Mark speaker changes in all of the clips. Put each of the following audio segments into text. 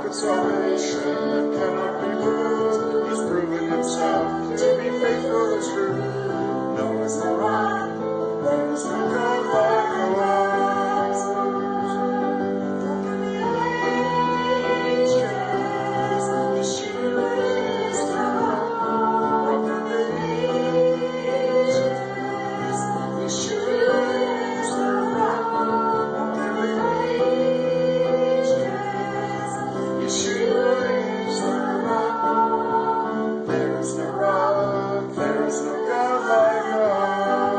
Speaker 1: of salvation that cannot be moved. He's proven himself to be faithful and true. No is the rock, there is no God like ours. Open the ages, Yeshua is the rock. Open the ages, Yeshua is the rock. Open the ages, Yeshua is the rock. There is no rock, there is no God like ours.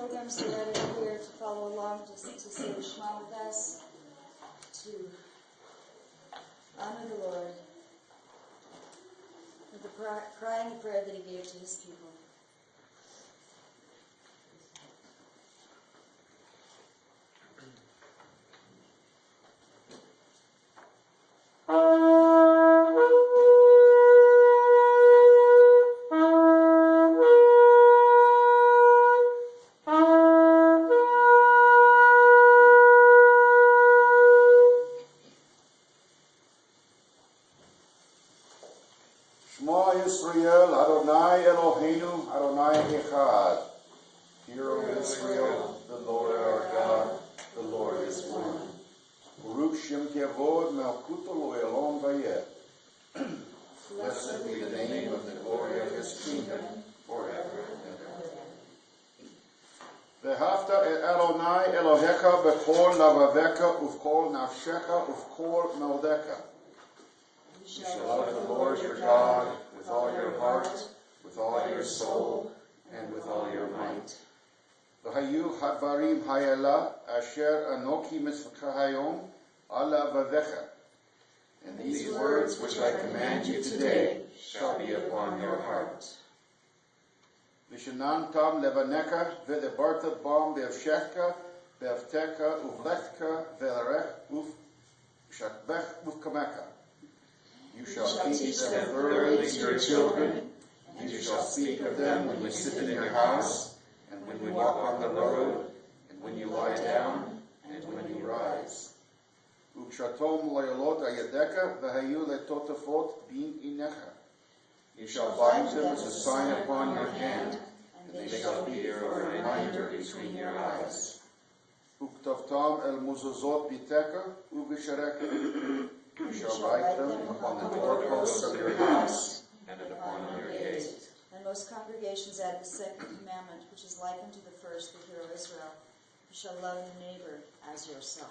Speaker 2: programs that are here to follow along, just to say the Shema with us, to honor the Lord with the crying prayer that he gave to his people.
Speaker 1: Shema Yisrael, Adonai Eloheinu, Adonai Echad. Hear, O Israel, the Lord our God, the Lord is one. Baruch Shem Kevod Malkuto Lo'elom Vayeh. Blessed be the name of the glory of his kingdom, forever and ever. Ve'havta et Adonai Elohecha b'chol lavavecha uv'chol nafshecha uv'chol maudecha. You shall love the Lord your God with all your heart, with all your soul, and with all your might. V'hayu hadvarim hayela asher anoki mitzvah hayom ala vavecha. And these words which I command you today shall be upon your heart. V'shenantam levanecha v'lebarta bam be'avshechka be'avtecha uvlecha ve'larech uv'shakbech uv'kamecha. You shall teach them thoroughly to your children, and you shall speak of them when you sit in your house, and when you walk on the road, and when you lie down, and when you rise. Ukshatom loyalot ayadeka v'hayu letotafot bin inecha. You shall bind them as a sign upon your hand, and they shall be a reminder between your eyes. Uktavtam el muzazot biteka uvishareka. You shall write them upon the doorposts of your house and upon your gate.
Speaker 2: And most congregations add the second commandment, which is like unto the first, the Hear, O Israel. You shall love your neighbor as yourself.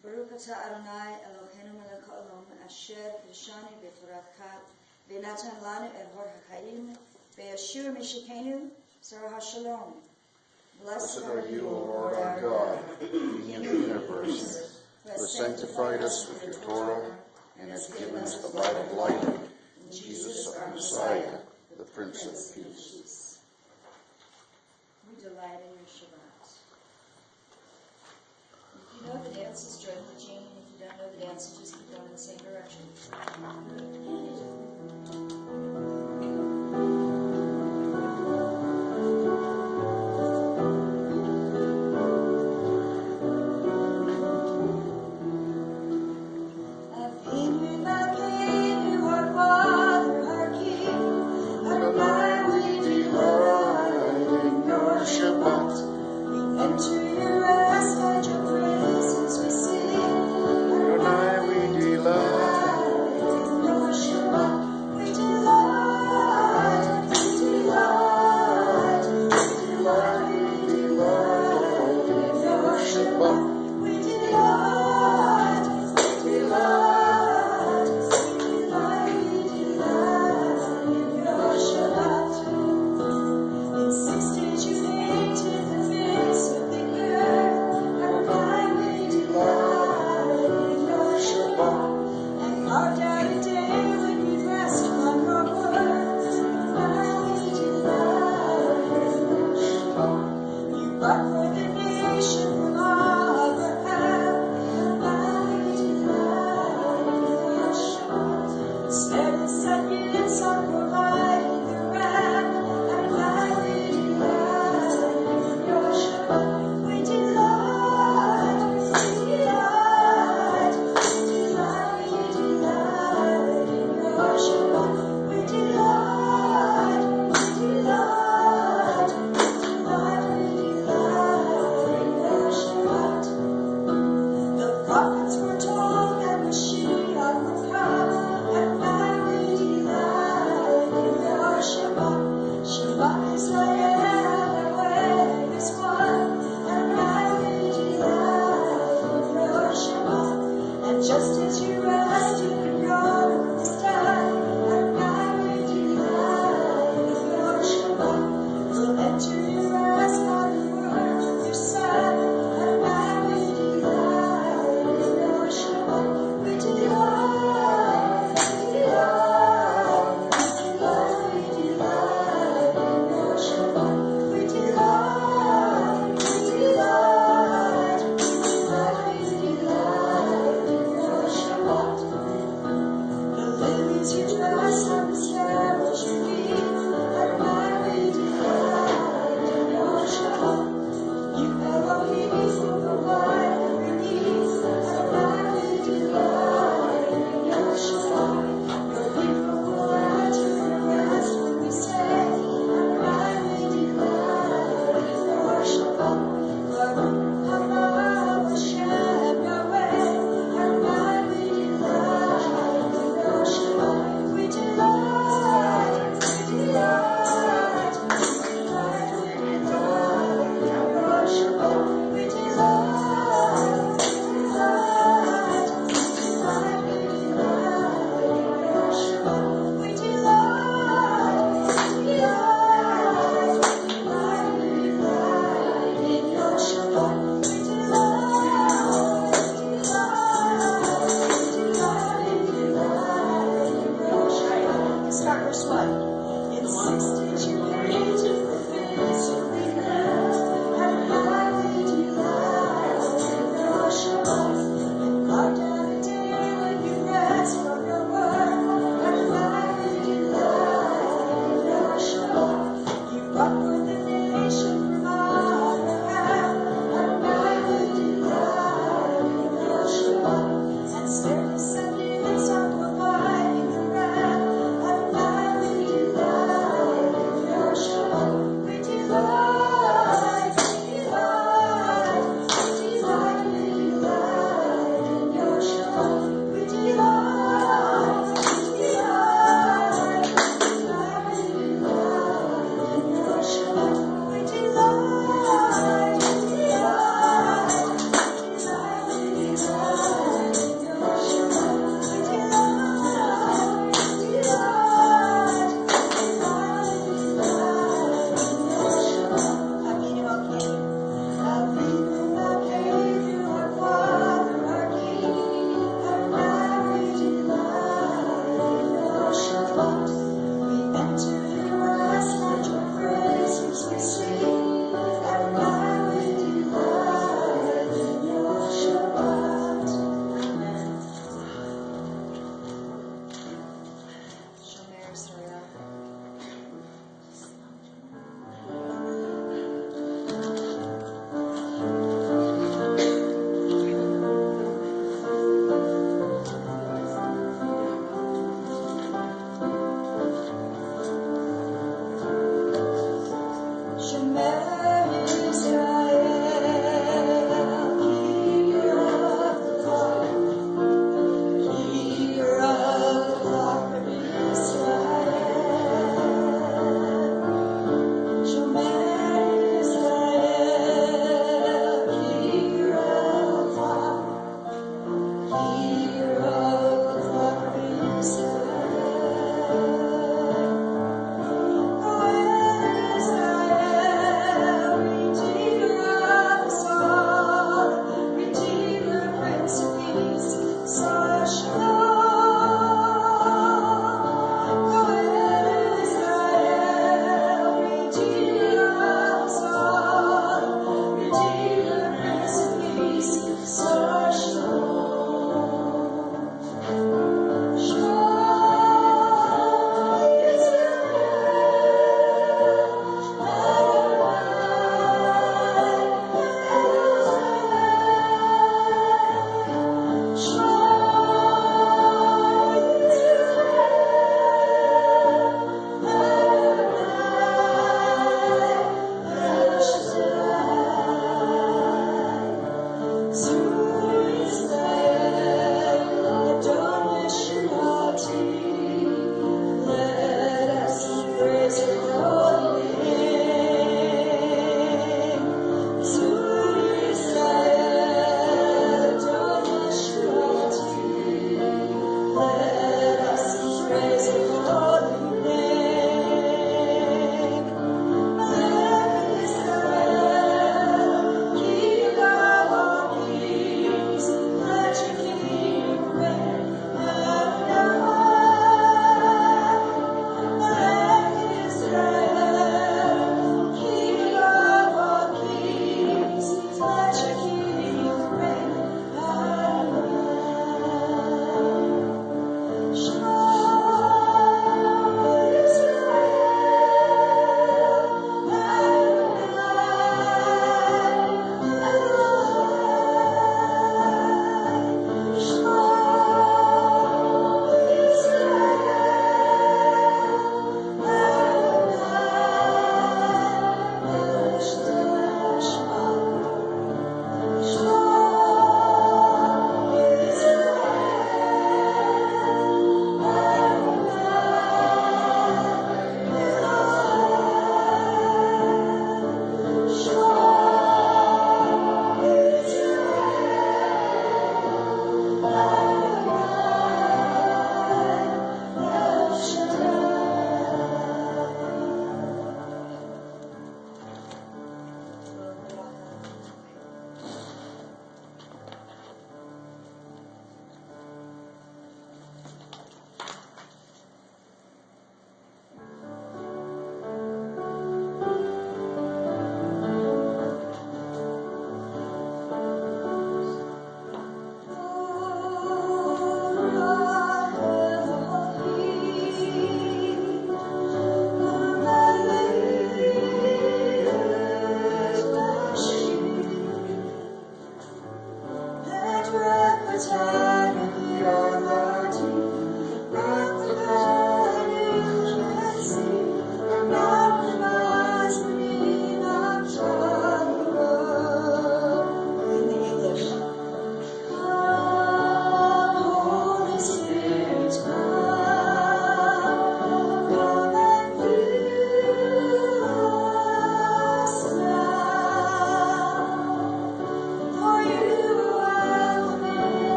Speaker 2: Baruch atah Adonai Eloheinu melech haolam asher kiddushani b'toratcha v'natan lanu et hor ha'chaim ve'yashir mishkeinu sarah hashalom.
Speaker 1: Blessed are you, O Lord our God, King of the universe, who has sanctified us with your Torah and has given us the light of light, and Jesus our Messiah, the Prince of Peace.
Speaker 2: We delight in your Shabbat. If you know the dances, join the Jean. If you don't know the dances, just keep going in the same direction.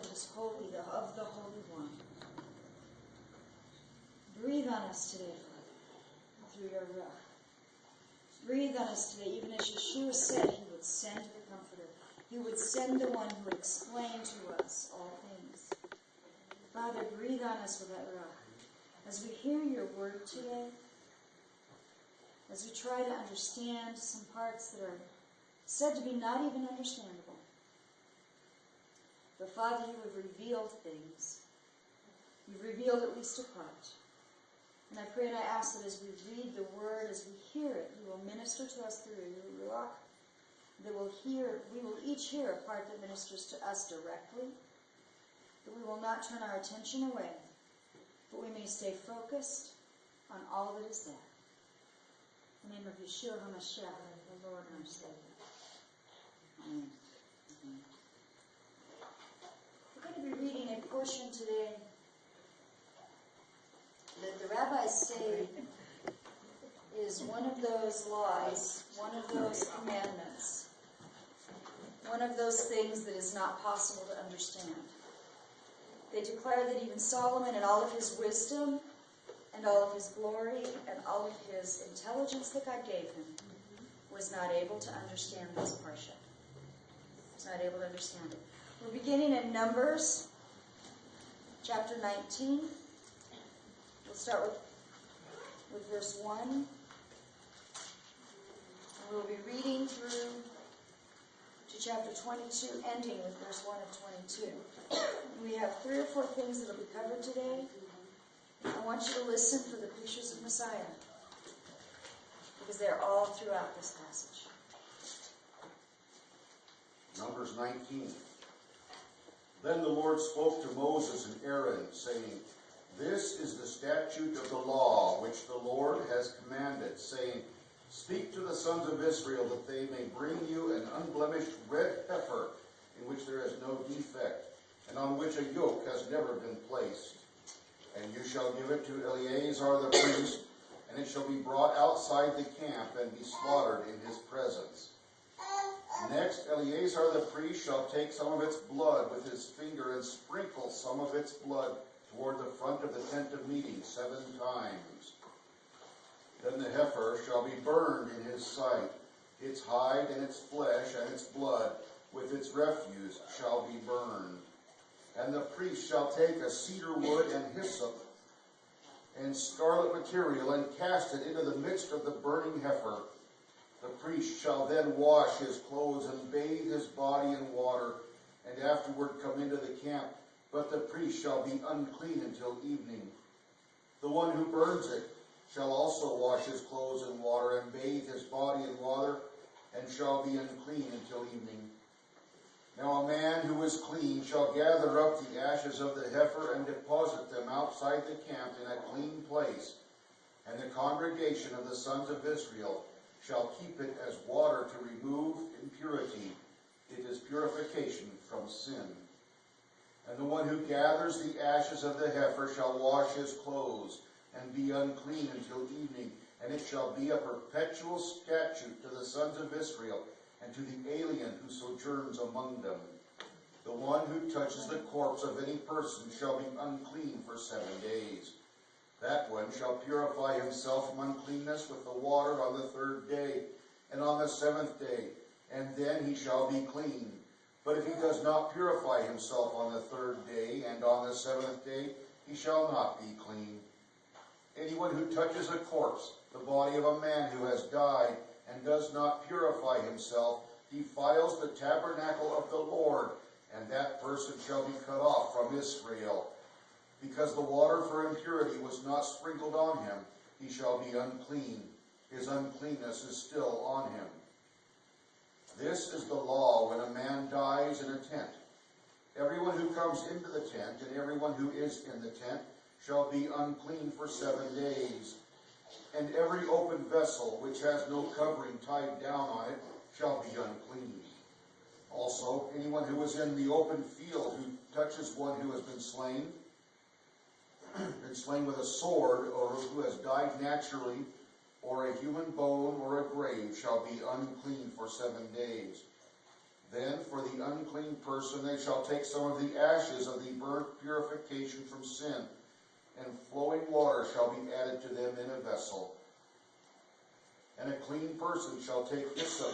Speaker 2: that is holy, of the Holy One. Breathe on us today, Father, through your Ruach. Breathe on us today, even as Yeshua said he would send the Comforter. He would send the one who would explain to us all things. Father, breathe on us with that Ruach. As we hear your word today, as we try to understand some parts that are said to be not even understandable. But Father, you have revealed things. You've revealed at least a part. And I pray and I ask that as we read the word, as we hear it, you will minister to us through your Ruach. That we will each hear a part that ministers to us directly. That we will not turn our attention away, but we may stay focused on all that is there. In the name of Yeshua HaMashiach, the Lord and our Savior. Amen. We're going to be reading a portion today that the rabbis say is one of those laws, one of those commandments, one of those things that is not possible to understand. They declare that even Solomon, in all of his wisdom and all of his glory and all of his intelligence that God gave him, was not able to understand this portion. Was not able to understand it. We're beginning in Numbers, chapter 19. We'll start with verse 1. And we'll be reading through to chapter 22, ending with verse 1 of 22. And we have 3 or 4 things that will be covered today. I want you to listen for the pictures of Messiah, because they're all throughout this passage.
Speaker 3: Numbers 19. Then the Lord spoke to Moses and Aaron, saying, This is the statute of the law which the Lord has commanded, saying, Speak to the sons of Israel that they may bring you an unblemished red heifer, in which there is no defect, and on which a yoke has never been placed. And you shall give it to Eleazar the priest, and it shall be brought outside the camp and be slaughtered in his presence. Next, Eleazar the priest shall take some of its blood with his finger and sprinkle some of its blood toward the front of the tent of meeting 7 times. Then the heifer shall be burned in his sight. Its hide and its flesh and its blood with its refuse shall be burned. And the priest shall take a cedar wood and hyssop and scarlet material and cast it into the midst of the burning heifer. The priest shall then wash his clothes and bathe his body in water, and afterward come into the camp. But the priest shall be unclean until evening. The one who burns it shall also wash his clothes in water and bathe his body in water, and shall be unclean until evening. Now a man who is clean shall gather up the ashes of the heifer and deposit them outside the camp in a clean place. And the congregation of the sons of Israel shall keep it as water to remove impurity. It is purification from sin. And the one who gathers the ashes of the heifer shall wash his clothes and be unclean until evening. And it shall be a perpetual statute to the sons of Israel and to the alien who sojourns among them. The one who touches the corpse of any person shall be unclean for 7 days. That one shall purify himself from uncleanness with the water on the 3rd day, and on the 7th day, and then he shall be clean. But if he does not purify himself on the 3rd day, and on the 7th day, he shall not be clean. Anyone who touches a corpse, the body of a man who has died, and does not purify himself, defiles the tabernacle of the Lord, and that person shall be cut off from Israel. Because the water for impurity was not sprinkled on him, he shall be unclean. His uncleanness is still on him. This is the law when a man dies in a tent. Everyone who comes into the tent and everyone who is in the tent shall be unclean for 7 days. And every open vessel which has no covering tied down on it shall be unclean. Also, anyone who is in the open field who touches one who has been slain with a sword, or who has died naturally, or a human bone, or a grave, shall be unclean for 7 days. Then for the unclean person they shall take some of the ashes of the burnt purification from sin, and flowing water shall be added to them in a vessel. And a clean person shall take hyssop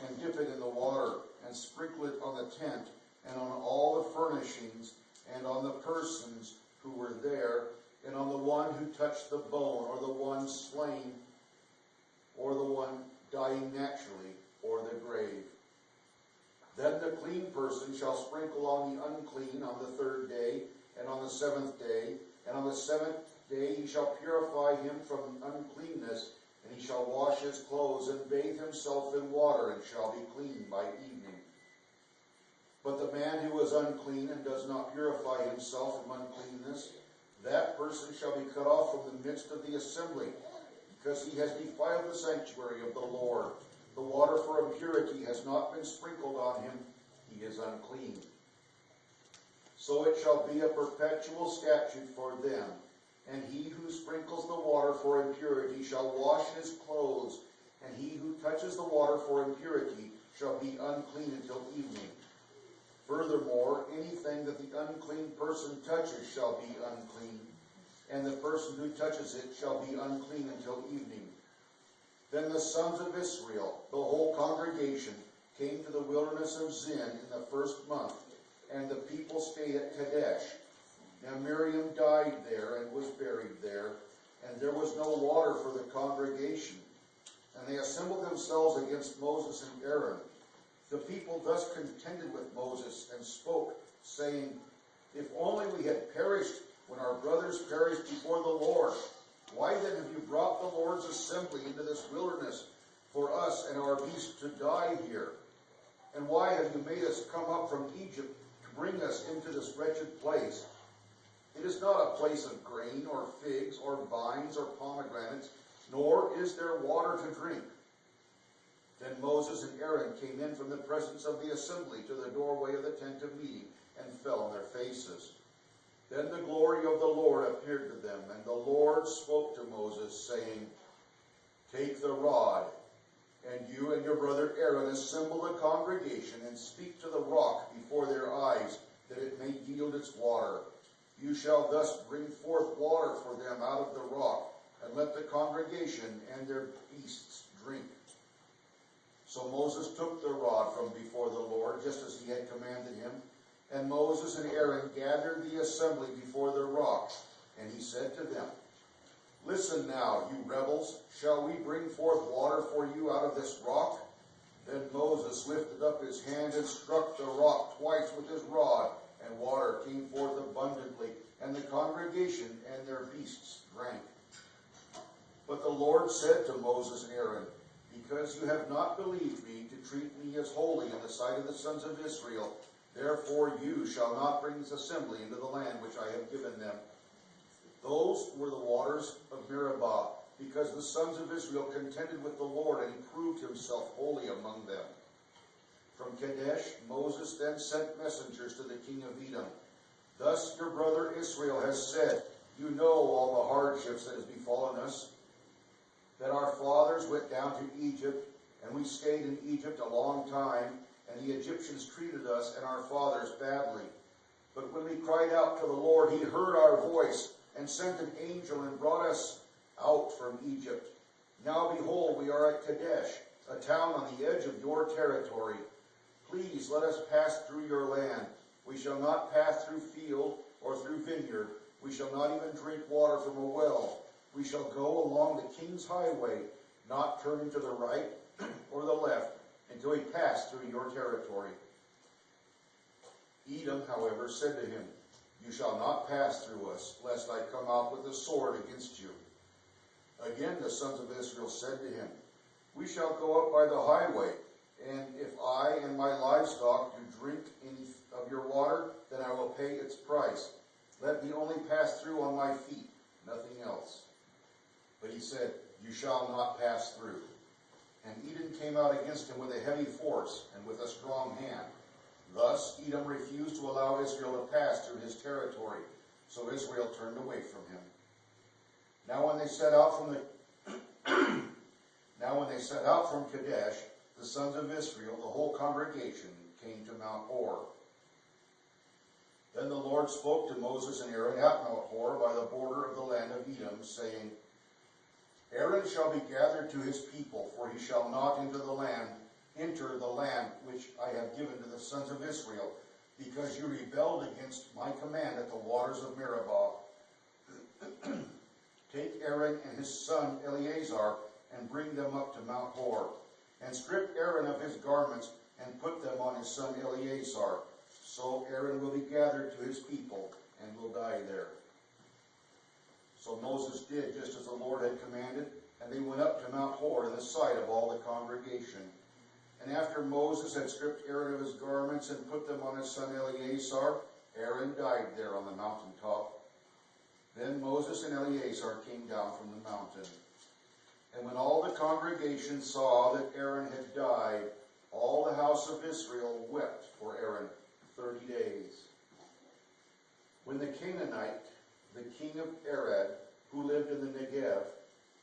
Speaker 3: and dip it in the water, and sprinkle it on the tent, and on all the furnishings, and on the persons who were there, and on the one who touched the bone, or the one slain, or the one dying naturally, or the grave. Then the clean person shall sprinkle on the unclean on the 3rd day, and on the 7th day, and on the 7th day he shall purify him from uncleanness, and he shall wash his clothes and bathe himself in water, and shall be clean by evening. But the man who is unclean and does not purify himself from uncleanness, that person shall be cut off from the midst of the assembly, because he has defiled the sanctuary of the Lord. The water for impurity has not been sprinkled on him, he is unclean. So it shall be a perpetual statute for them, and he who sprinkles the water for impurity shall wash his clothes, and he who touches the water for impurity shall be unclean until evening. Furthermore, anything that the unclean person touches shall be unclean, and the person who touches it shall be unclean until evening. Then the sons of Israel, the whole congregation, came to the wilderness of Zin in the 1st month, and the people stayed at Kadesh. Now Miriam died there and was buried there, and there was no water for the congregation. And they assembled themselves against Moses and Aaron. The people thus contended with Moses and spoke, saying, If only we had perished when our brothers perished before the Lord. Why then have you brought the Lord's assembly into this wilderness for us and our beasts to die here? And why have you made us come up from Egypt to bring us into this wretched place? It is not a place of grain or figs or vines or pomegranates, nor is there water to drink. Then Moses and Aaron came in from the presence of the assembly to the doorway of the tent of meeting and fell on their faces. Then the glory of the Lord appeared to them, and the Lord spoke to Moses, saying, Take the rod, and you and your brother Aaron assemble the congregation, and speak to the rock before their eyes, that it may yield its water. You shall thus bring forth water for them out of the rock, and let the congregation and their beasts drink. So Moses took the rod from before the Lord, just as he had commanded him. And Moses and Aaron gathered the assembly before the rock, and he said to them, Listen now, you rebels, shall we bring forth water for you out of this rock? Then Moses lifted up his hand and struck the rock twice with his rod, and water came forth abundantly, and the congregation and their beasts drank. But the Lord said to Moses and Aaron, Because you have not believed me to treat me as holy in the sight of the sons of Israel, therefore you shall not bring this assembly into the land which I have given them. Those were the waters of Meribah, because the sons of Israel contended with the Lord, and he proved himself holy among them. From Kadesh, Moses then sent messengers to the king of Edom. Thus your brother Israel has said, You know all the hardships that has befallen us, that our fathers went down to Egypt, and we stayed in Egypt a long time, and the Egyptians treated us and our fathers badly. But when we cried out to the Lord, he heard our voice, and sent an angel and brought us out from Egypt. Now behold, we are at Kadesh, a town on the edge of your territory. Please let us pass through your land. We shall not pass through field or through vineyard. We shall not even drink water from a well. We shall go along the king's highway, not turning to the right or the left, until we pass through your territory. Edom, however, said to him, You shall not pass through us, lest I come out with a sword against you. Again the sons of Israel said to him, We shall go up by the highway, and if I and my livestock do drink any of your water, then I will pay its price. Let me only pass through on my feet, nothing else. But he said, You shall not pass through. And Edom came out against him with a heavy force and with a strong hand. Thus Edom refused to allow Israel to pass through his territory, so Israel turned away from him. Now when they set out from Kadesh, the sons of Israel, the whole congregation, came to Mount Hor. Then the Lord spoke to Moses and Aaron at Mount Hor by the border of the land of Edom, saying, Aaron shall be gathered to his people, for he shall not enter the land which I have given to the sons of Israel, because you rebelled against my command at the waters of Meribah. Take Aaron and his son Eleazar, and bring them up to Mount Hor, and strip Aaron of his garments, and put them on his son Eleazar. So Aaron will be gathered to his people, and will die there. So Moses did just as the Lord had commanded, and they went up to Mount Hor in the sight of all the congregation. And after Moses had stripped Aaron of his garments and put them on his son Eleazar, Aaron died there on the mountaintop. Then Moses and Eleazar came down from the mountain. And when all the congregation saw that Aaron had died, all the house of Israel wept for Aaron 30 days. When the Canaanite, the king of Arad, who lived in the Negev,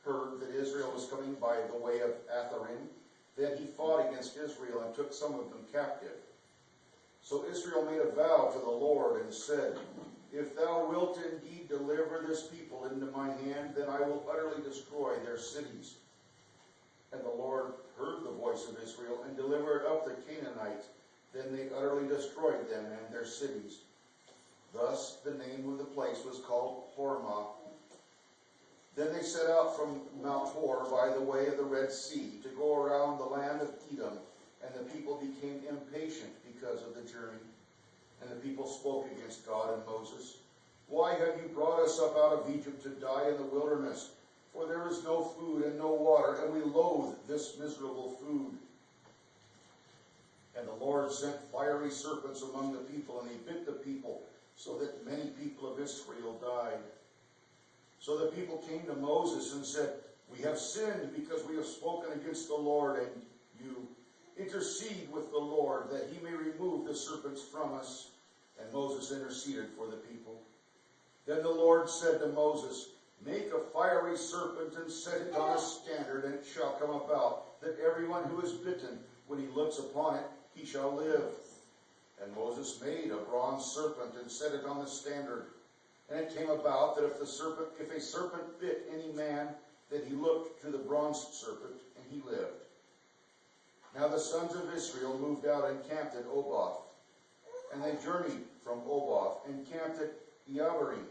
Speaker 3: heard that Israel was coming by the way of Atharim, then he fought against Israel and took some of them captive. So Israel made a vow to the Lord and said, If thou wilt indeed deliver this people into my hand, then I will utterly destroy their cities. And the Lord heard the voice of Israel and delivered up the Canaanites. Then they utterly destroyed them and their cities. Thus the name of the place was called Hormah. Then they set out from Mount Hor by the way of the Red Sea to go around the land of Edom, and the people became impatient because of the journey. And the people spoke against God and Moses. Why have you brought us up out of Egypt to die in the wilderness? For there is no food and no water, and we loathe this miserable food. And the Lord sent fiery serpents among the people, and they bit the people, so that many people of Israel died. So the people came to Moses and said, We have sinned because we have spoken against the Lord, and you intercede with the Lord that he may remove the serpents from us. And Moses interceded for the people. Then the Lord said to Moses, Make a fiery serpent and set it on a standard, and it shall come about that everyone who is bitten, when he looks upon it, he shall live. And Moses made a bronze serpent and set it on the standard. And it came about that if a serpent bit any man, that he looked to the bronze serpent, and he lived. Now the sons of Israel moved out and camped at Oboth. And they journeyed from Oboth and camped at Iabarim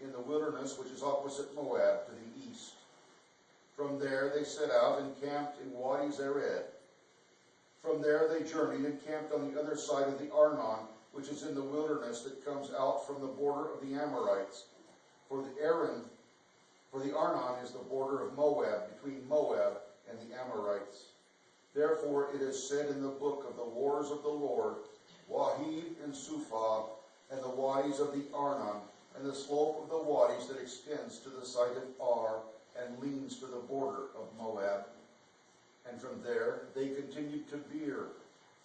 Speaker 3: in the wilderness, which is opposite Moab to the east. From there they set out and camped in Wadi Zered. From there they journeyed and camped on the other side of the Arnon, which is in the wilderness that comes out from the border of the Amorites. For the Arnon is the border of Moab, between Moab and the Amorites. Therefore it is said in the book of the wars of the Lord, Wahid and Suphah, and the wadis of the Arnon, and the slope of the wadis that extends to the side of Ar, and leans to the border of Moab. And from there they continued to Beer.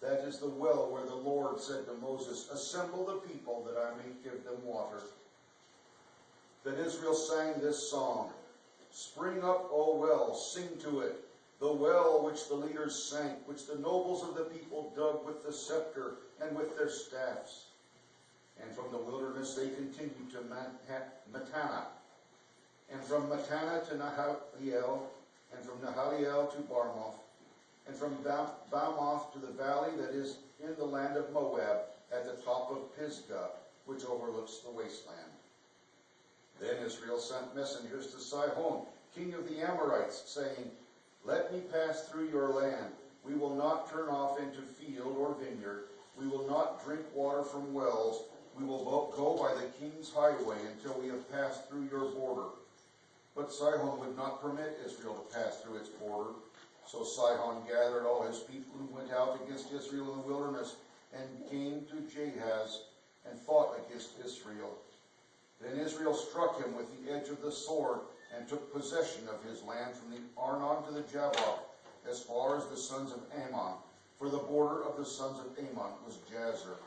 Speaker 3: That is the well where the Lord said to Moses, Assemble the people that I may give them water. Then Israel sang this song, Spring up, O well, sing to it, the well which the leaders sank, which the nobles of the people dug with the scepter and with their staffs. And from the wilderness they continued to Mattanah, and from Mattanah to Nahaliel, and from Nahaliel to Barmoth, and from Bamoth to the valley that is in the land of Moab, at the top of Pisgah, which overlooks the wasteland. Then Israel sent messengers to Sihon, king of the Amorites, saying, Let me pass through your land. We will not turn off into field or vineyard. We will not drink water from wells. We will go by the king's highway until we have passed through your border. But Sihon would not permit Israel to pass through its border. So Sihon gathered all his people who went out against Israel in the wilderness, and came to Jahaz, and fought against Israel. Then Israel struck him with the edge of the sword, and took possession of his land from the Arnon to the Jabbok, as far as the sons of Ammon, for the border of the sons of Ammon was Jazer.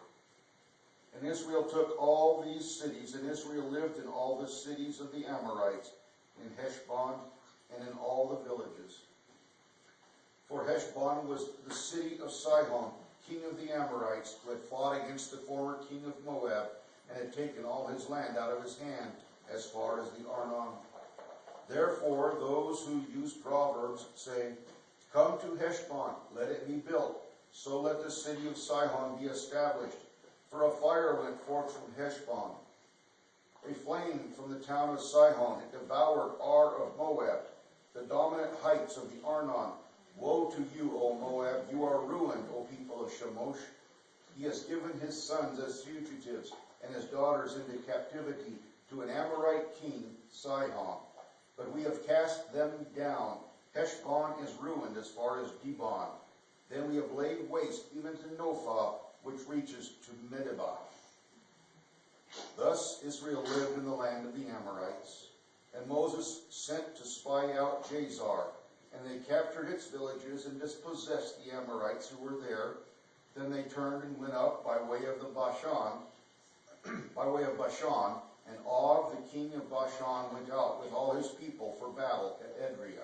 Speaker 3: And Israel took all these cities, and Israel lived in all the cities of the Amorites, in Heshbon, and in all the villages. For Heshbon was the city of Sihon, king of the Amorites, who had fought against the former king of Moab, and had taken all his land out of his hand, as far as the Arnon. Therefore, those who use Proverbs say, come to Heshbon, let it be built. So let the city of Sihon be established. For a fire went forth from Heshbon, a flame from the town of Sihon. It devoured Ar of Moab, the dominant heights of the Arnon. Woe to you, O Moab! You are ruined, O people of Shemosh. He has given his sons as fugitives, and his daughters into captivity to an Amorite king, Sihon. But we have cast them down. Heshbon is ruined as far as Dibon. Then we have laid waste even to Nophah, which reaches to Medeba. Thus Israel lived in the land of the Amorites. And Moses sent to spy out Jazar, and they captured its villages and dispossessed the Amorites who were there. Then they turned and went up by way of the Bashan, and Og, the king of Bashan, went out with all his people for battle at Edrei.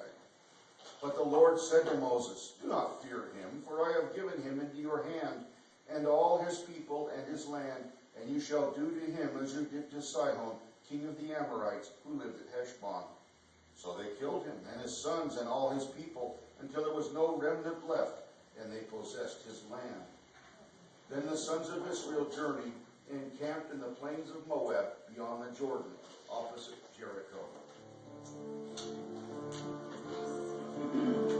Speaker 3: But the Lord said to Moses, do not fear him, for I have given him into your hand, and all his people and his land, and you shall do to him as you did to Sihon, king of the Amorites, who lived at Heshbon. So they killed him, and his sons, and all his people, until there was no remnant left, and they possessed his land. Then the sons of Israel journeyed, and camped in the plains of Moab, beyond the Jordan, opposite Jericho.
Speaker 1: Thank you.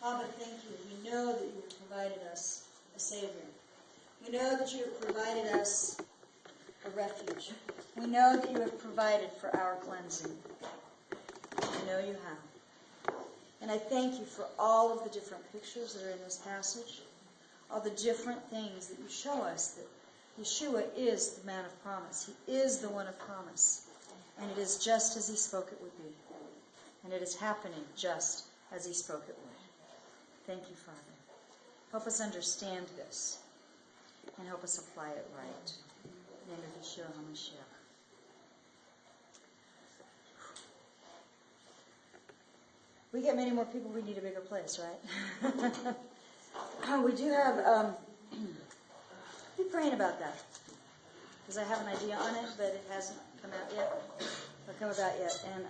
Speaker 2: Abba, thank you. We know that you have provided us a Savior. We know that you have provided us a refuge. We know that you have provided for our cleansing. We know you have. And I thank you for all of the different pictures that are in this passage, all the different things that you show us, that Yeshua is the man of promise. He is the one of promise. And it is just as he spoke it would be. And it is happening just as he spoke it would. Thank you, Father. Help us understand this and help us apply it right. In the name of Yeshua HaMashiach. We get many more people, we need a bigger place, right? We do have, be praying about that. Because I have an idea on it, but it hasn't come out yet. Or come about yet. And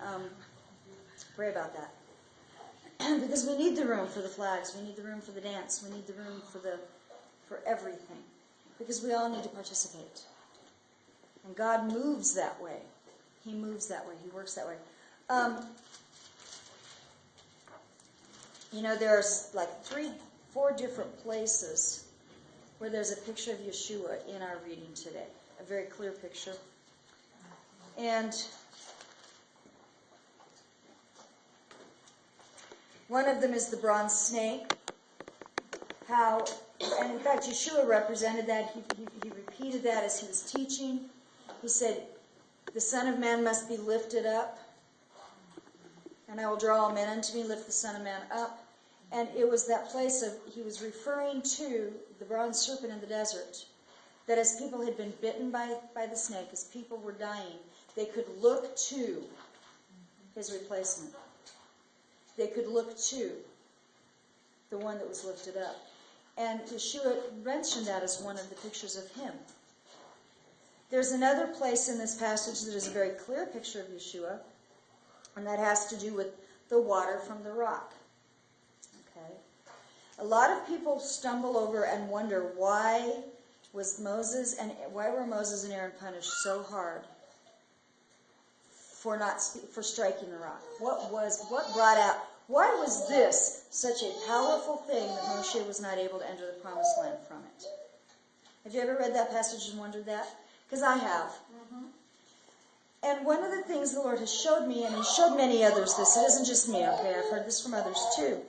Speaker 2: pray about that. Because we need the room for the flags. We need the room for the dance. We need the room for everything. Because we all need to participate. And God moves that way. He moves that way. He works that way. There's like 4 different places where there's a picture of Yeshua in our reading today. A very clear picture. And one of them is the bronze snake. And in fact, Yeshua represented that. He repeated that as he was teaching. He said, the Son of Man must be lifted up, and I will draw all men unto me, lift the Son of Man up. And it was that place of, he was referring to the bronze serpent in the desert, that as people had been bitten by the snake, as people were dying, they could look to his replacement. They could look to the one that was lifted up. And Yeshua mentioned that as one of the pictures of him. There's another place in this passage that is a very clear picture of Yeshua, and that has to do with the water from the rock. Okay? A lot of people stumble over and wonder why were Moses and Aaron punished so hard for striking the rock? What brought out? Why was this such a powerful thing that Moshe was not able to enter the promised land from it? Have you ever read that passage and wondered that? Because I have. Mm-hmm. And one of the things the Lord has showed me, and he showed many others this, it isn't just me, okay? I've heard this from others too.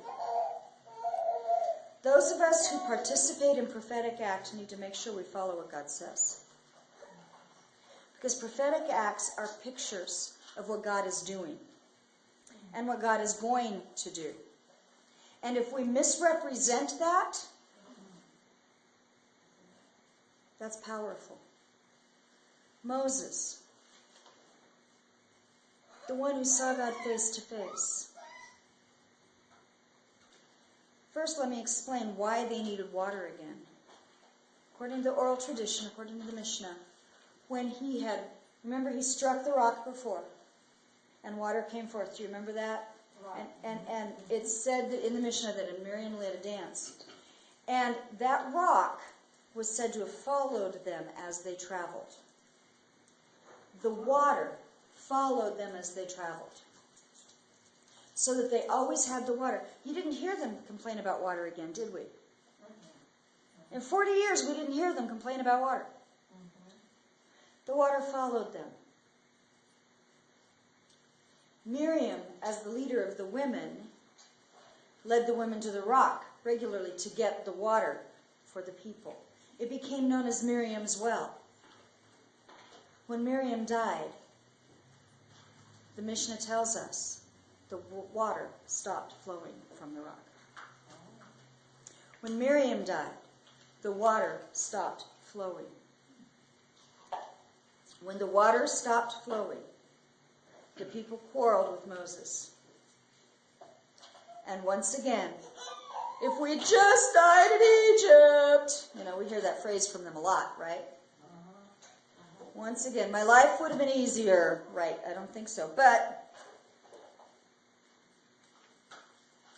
Speaker 2: Those of us who participate in prophetic act need to make sure we follow what God says. Because prophetic acts are pictures of what God is doing and what God is going to do. And if we misrepresent that, that's powerful. Moses, the one who saw God face to face. First, let me explain why they needed water again. According to the oral tradition, according to the Mishnah, when he struck the rock before, and water came forth. Do you remember that? Right. And it said that in the Mishnah that Miriam led a dance. And that rock was said to have followed them as they traveled. The water followed them as they traveled. So that they always had the water. You didn't hear them complain about water again, did we? In 40 years, we didn't hear them complain about water. The water followed them. Miriam, as the leader of the women, led the women to the rock regularly to get the water for the people. It became known as Miriam's well. When Miriam died, the Mishnah tells us the water stopped flowing from the rock. When Miriam died, the water stopped flowing. When the water stopped flowing, the people quarreled with Moses. And once again, if we just died in Egypt, we hear that phrase from them a lot, right? Once again, my life would have been easier, right? I don't think so.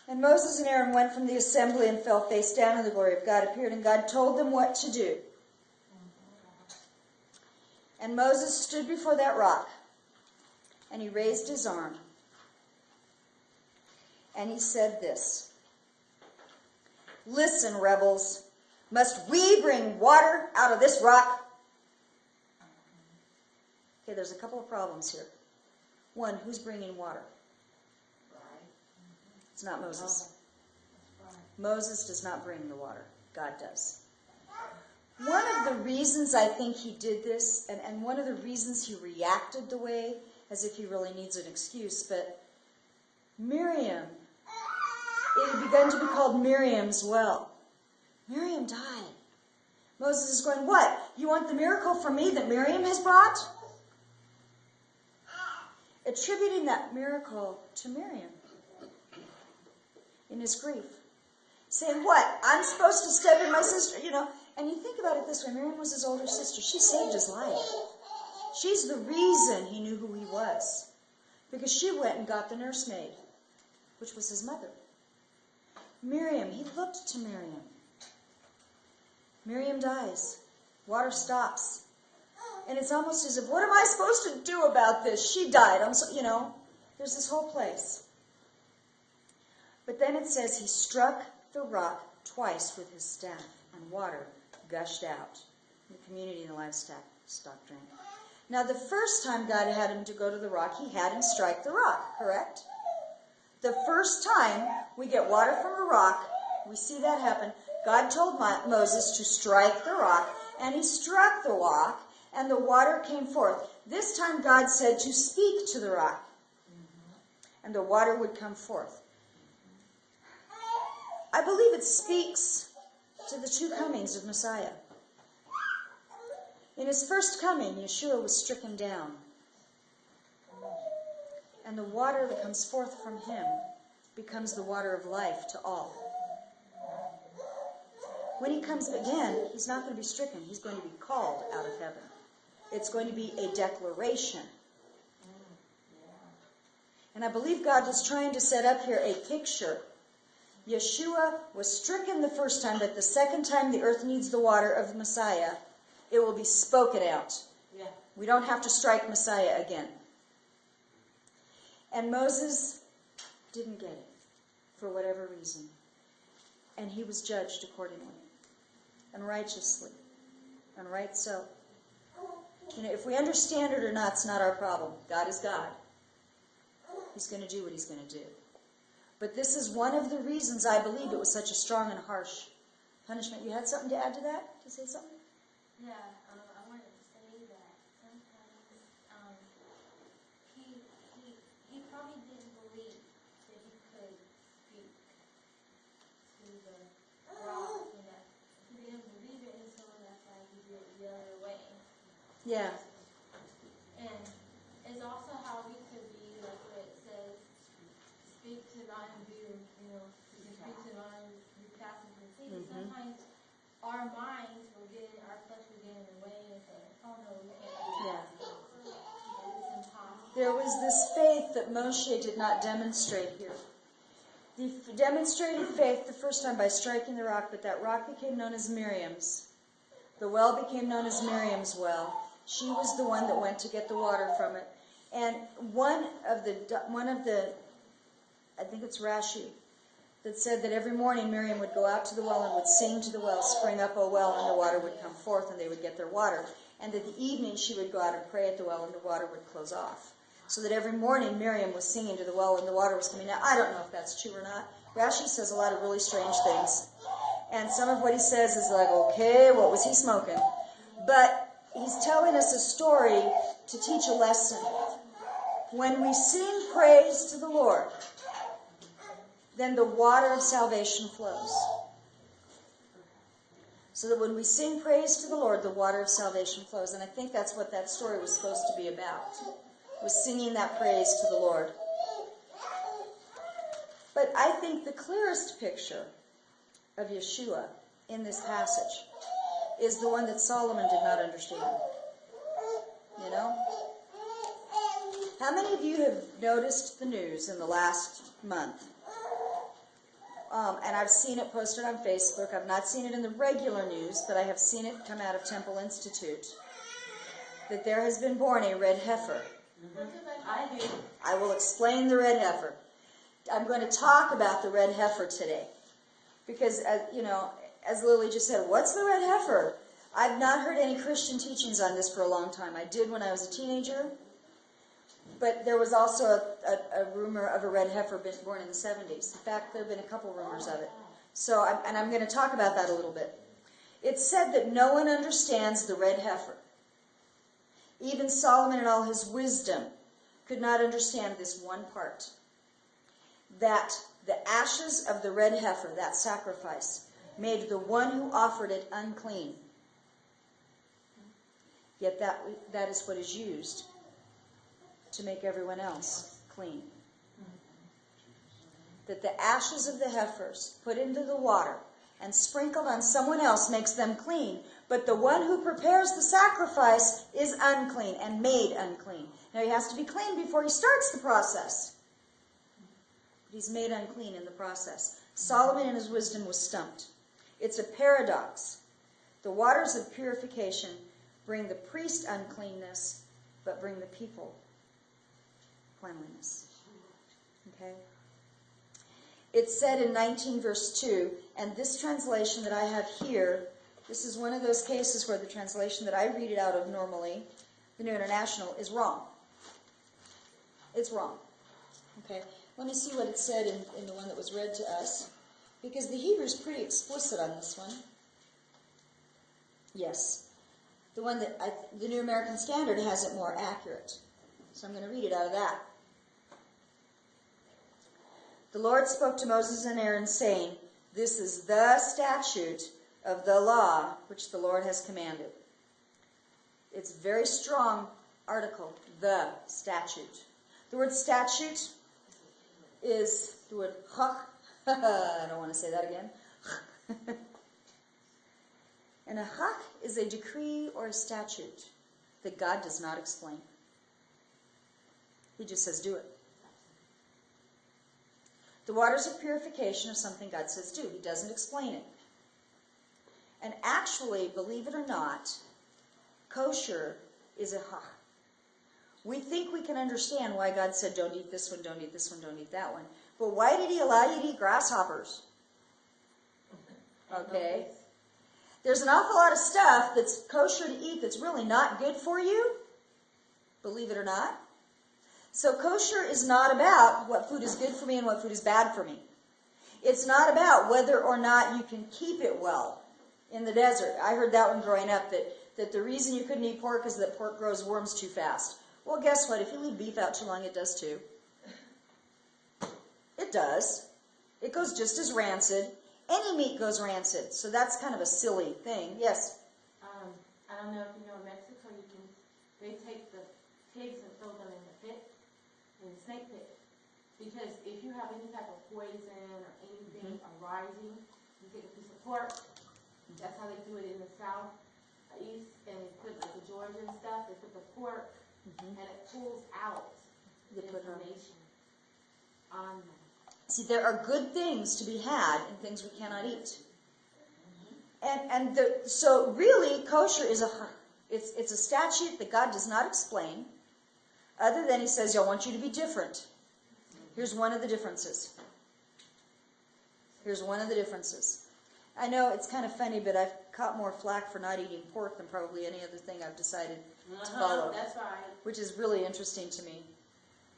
Speaker 2: And Moses and Aaron went from the assembly and fell face down, and the glory of God appeared, and God told them what to do. And Moses stood before that rock, and he raised his arm, and he said this, Listen, rebels. Must we bring water out of this rock? Okay, there's a couple of problems here. One, who's bringing water? It's not Moses. Moses does not bring the water. God does. One of the reasons I think he did this, and one of the reasons he reacted the way, as if he really needs an excuse, but Miriam, it had begun to be called Miriam's well. Miriam died. Moses is going, what? You want the miracle from me that Miriam has brought? Attributing that miracle to Miriam in his grief. Saying, what? I'm supposed to step in my sister, And you think about it this way. Miriam was his older sister. She saved his life. She's the reason he knew who he was. Because she went and got the nursemaid, which was his mother. Miriam, he looked to Miriam. Miriam dies. Water stops. And it's almost as if, what am I supposed to do about this? She died. There's this whole place. But then it says he struck the rock twice with his staff, and water gushed out. The community and the livestock drank. Now, the first time God had him to go to the rock, he had him strike the rock, correct? The first time we get water from a rock, we see that happen. God told Moses to strike the rock, and he struck the rock, and the water came forth. This time God said to speak to the rock, and the water would come forth. I believe it speaks to the two comings of Messiah. In his first coming, Yeshua was stricken down, and the water that comes forth from him becomes the water of life to all. When he comes again, he's not going to be stricken. He's going to be called out of heaven. It's going to be a declaration. And I believe God was trying to set up here a picture. Yeshua was stricken the first time, but the second time the earth needs the water of the Messiah, it will be spoken out. Yeah. We don't have to strike Messiah again. And Moses didn't get it, for whatever reason. And he was judged accordingly, and righteously, and right so. If we understand it or not, it's not our problem. God is God. He's going to do what he's going to do. But this is one of the reasons I believe it was such a strong and harsh punishment. You had something to add to that? To say something?
Speaker 4: Yeah, I wanted to say that sometimes he probably didn't believe that he could speak to the rock, he didn't believe it, and so that's why he did it the other way.
Speaker 2: Yeah.
Speaker 4: And it's also how we could be, like what it says, speak to not and be, you can speak to not and be cast into the sea. Sometimes our minds will our flesh will get in the way and say, oh no, we can't do that. Yeah. It's impossible.
Speaker 2: There was this faith that Moshe did not demonstrate here. He demonstrated faith the first time by striking the rock, but that rock became known as Miriam's. The well became known as Miriam's well. She was the one that went to get the water from it. And one of the, I think it's Rashi, that said that every morning Miriam would go out to the well and would sing to the well, spring up, O well, and the water would come forth and they would get their water. And that the evening she would go out and pray at the well and the water would close off. So that every morning Miriam was singing to the well and the water was coming out. I don't know if that's true or not. Rashi says a lot of really strange things. And some of what he says is like, okay, what was he smoking? But he's telling us a story to teach a lesson. When we sing praise to the Lord, then the water of salvation flows. So that when we sing praise to the Lord, the water of salvation flows. And I think that's what that story was supposed to be about, was singing that praise to the Lord. But I think the clearest picture of Yeshua in this passage is the one that Solomon did not understand. You know? How many of you have noticed the news in the last month? And I've seen it posted on Facebook. I've not seen it in the regular news, but I have seen it come out of Temple Institute. That there has been born a red heifer.
Speaker 4: I do.
Speaker 2: I will explain the red heifer. I'm going to talk about the red heifer today. Because, as Lily just said, what's the red heifer? I've not heard any Christian teachings on this for a long time. I did when I was a teenager. But there was also a rumor of a red heifer born in the 70s. In fact, there have been a couple rumors of it. So, I'm going to talk about that a little bit. It's said that no one understands the red heifer. Even Solomon in all his wisdom could not understand this one part. That the ashes of the red heifer, that sacrifice, made the one who offered it unclean. Yet that is what is used to make everyone else clean. That the ashes of the heifers put into the water and sprinkled on someone else makes them clean, but the one who prepares the sacrifice is unclean and made unclean. Now he has to be clean before he starts the process. But he's made unclean in the process. Solomon in his wisdom was stumped. It's a paradox. The waters of purification bring the priest uncleanness, but bring the people cleanliness. Okay? It's said in 19 verse 2, and this translation that I have here, this is one of those cases where the translation that I read it out of normally, the New International, is wrong. It's wrong. Okay? Let me see what it said in the one that was read to us, because the Hebrew is pretty explicit on this one. Yes. The one that the New American Standard has it more accurate. So I'm going to read it out of that. The Lord spoke to Moses and Aaron, saying, this is the statute of the law which the Lord has commanded. It's a very strong article, the statute. The word statute is the word hak. I don't want to say that again. And a hak is a decree or a statute that God does not explain. He just says, do it. The waters of purification are something God says do. He doesn't explain it. And actually, believe it or not, kosher is a hak. We think we can understand why God said, don't eat this one, don't eat this one, don't eat that one. But why did he allow you to eat grasshoppers? Okay. There's an awful lot of stuff that's kosher to eat that's really not good for you. Believe it or not. So kosher is not about what food is good for me and what food is bad for me. It's not about whether or not you can keep it well in the desert. I heard that one growing up, that the reason you couldn't eat pork is that pork grows worms too fast. Well, guess what? If you leave beef out too long, it does too. It does. It goes just as rancid. Any meat goes rancid. So that's kind of a silly thing. Yes?
Speaker 4: I don't know if you know, in Mexico, they take the pigs and throw them in the pit, in the snake pit. Because if you have any type of poison or anything arising, you take a piece of pork. That's how they do it in the south, east, and they put like the Georgia and stuff. They put the pork, and it pulls out the information on them.
Speaker 2: See, there are good things to be had and things we cannot eat. So really, kosher is it's a statute that God does not explain, other than he says, I want you to be different. Here's one of the differences. Here's one of the differences. I know it's kind of funny, but I've caught more flack for not eating pork than probably any other thing I've decided to follow.
Speaker 4: That's right.
Speaker 2: Which is really interesting to me,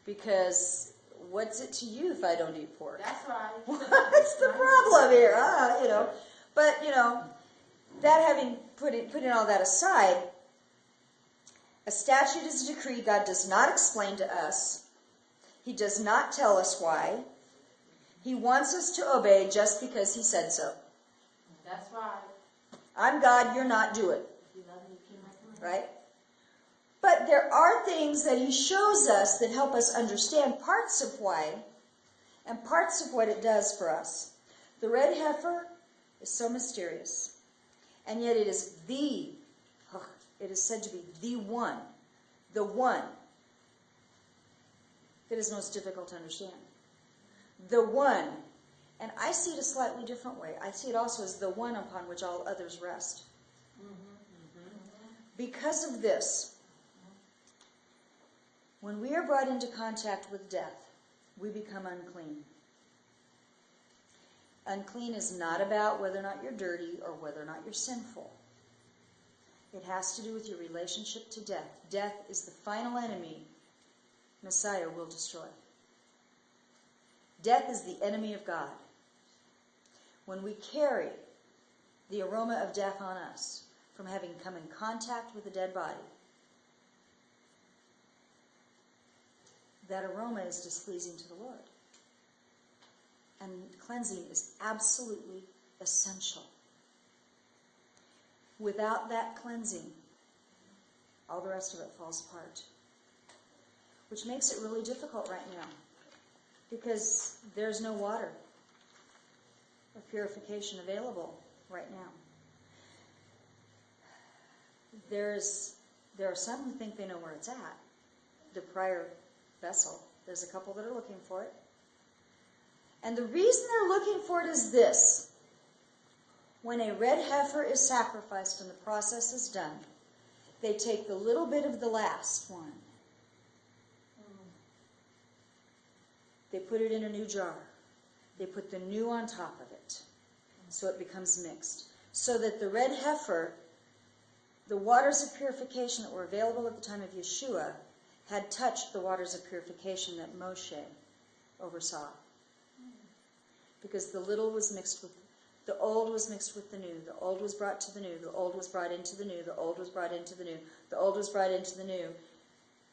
Speaker 2: because what's it to you if I don't eat pork?
Speaker 4: That's right.
Speaker 2: What's the problem here? But that having putting all that aside, a statute is a decree God does not explain to us. He does not tell us why. He wants us to obey just because he said so.
Speaker 4: That's right.
Speaker 2: I'm God, you're not, do it.
Speaker 4: If you love me, keep my commandments.
Speaker 2: Right? But there are things that he shows us that help us understand parts of why and parts of what it does for us. The red heifer is so mysterious. And yet it is it is said to be the one that is most difficult to understand. The one. And I see it a slightly different way. I see it also as the one upon which all others rest. Because of this, when we are brought into contact with death, we become unclean. Unclean is not about whether or not you're dirty or whether or not you're sinful. It has to do with your relationship to death. Death is the final enemy Messiah will destroy. Death is the enemy of God. When we carry the aroma of death on us from having come in contact with a dead body, that aroma is displeasing to the Lord. And cleansing is absolutely essential. Without that cleansing, all the rest of it falls apart. Which makes it really difficult right now, because there's no water of purification available right now. There are some who think they know where it's at, the prior vessel. There's a couple that are looking for it. And the reason they're looking for it is this. When a red heifer is sacrificed and the process is done, they take the little bit of the last one. They put it in a new jar. They put the new on top of it, so it becomes mixed. So that the red heifer, the waters of purification that were available at the time of Yeshua, had touched the waters of purification that Moshe oversaw. Because the little was mixed with, the old was mixed with the new. The old was brought to the new. The old was brought into the new. The old was brought into the new. The old was brought into the new.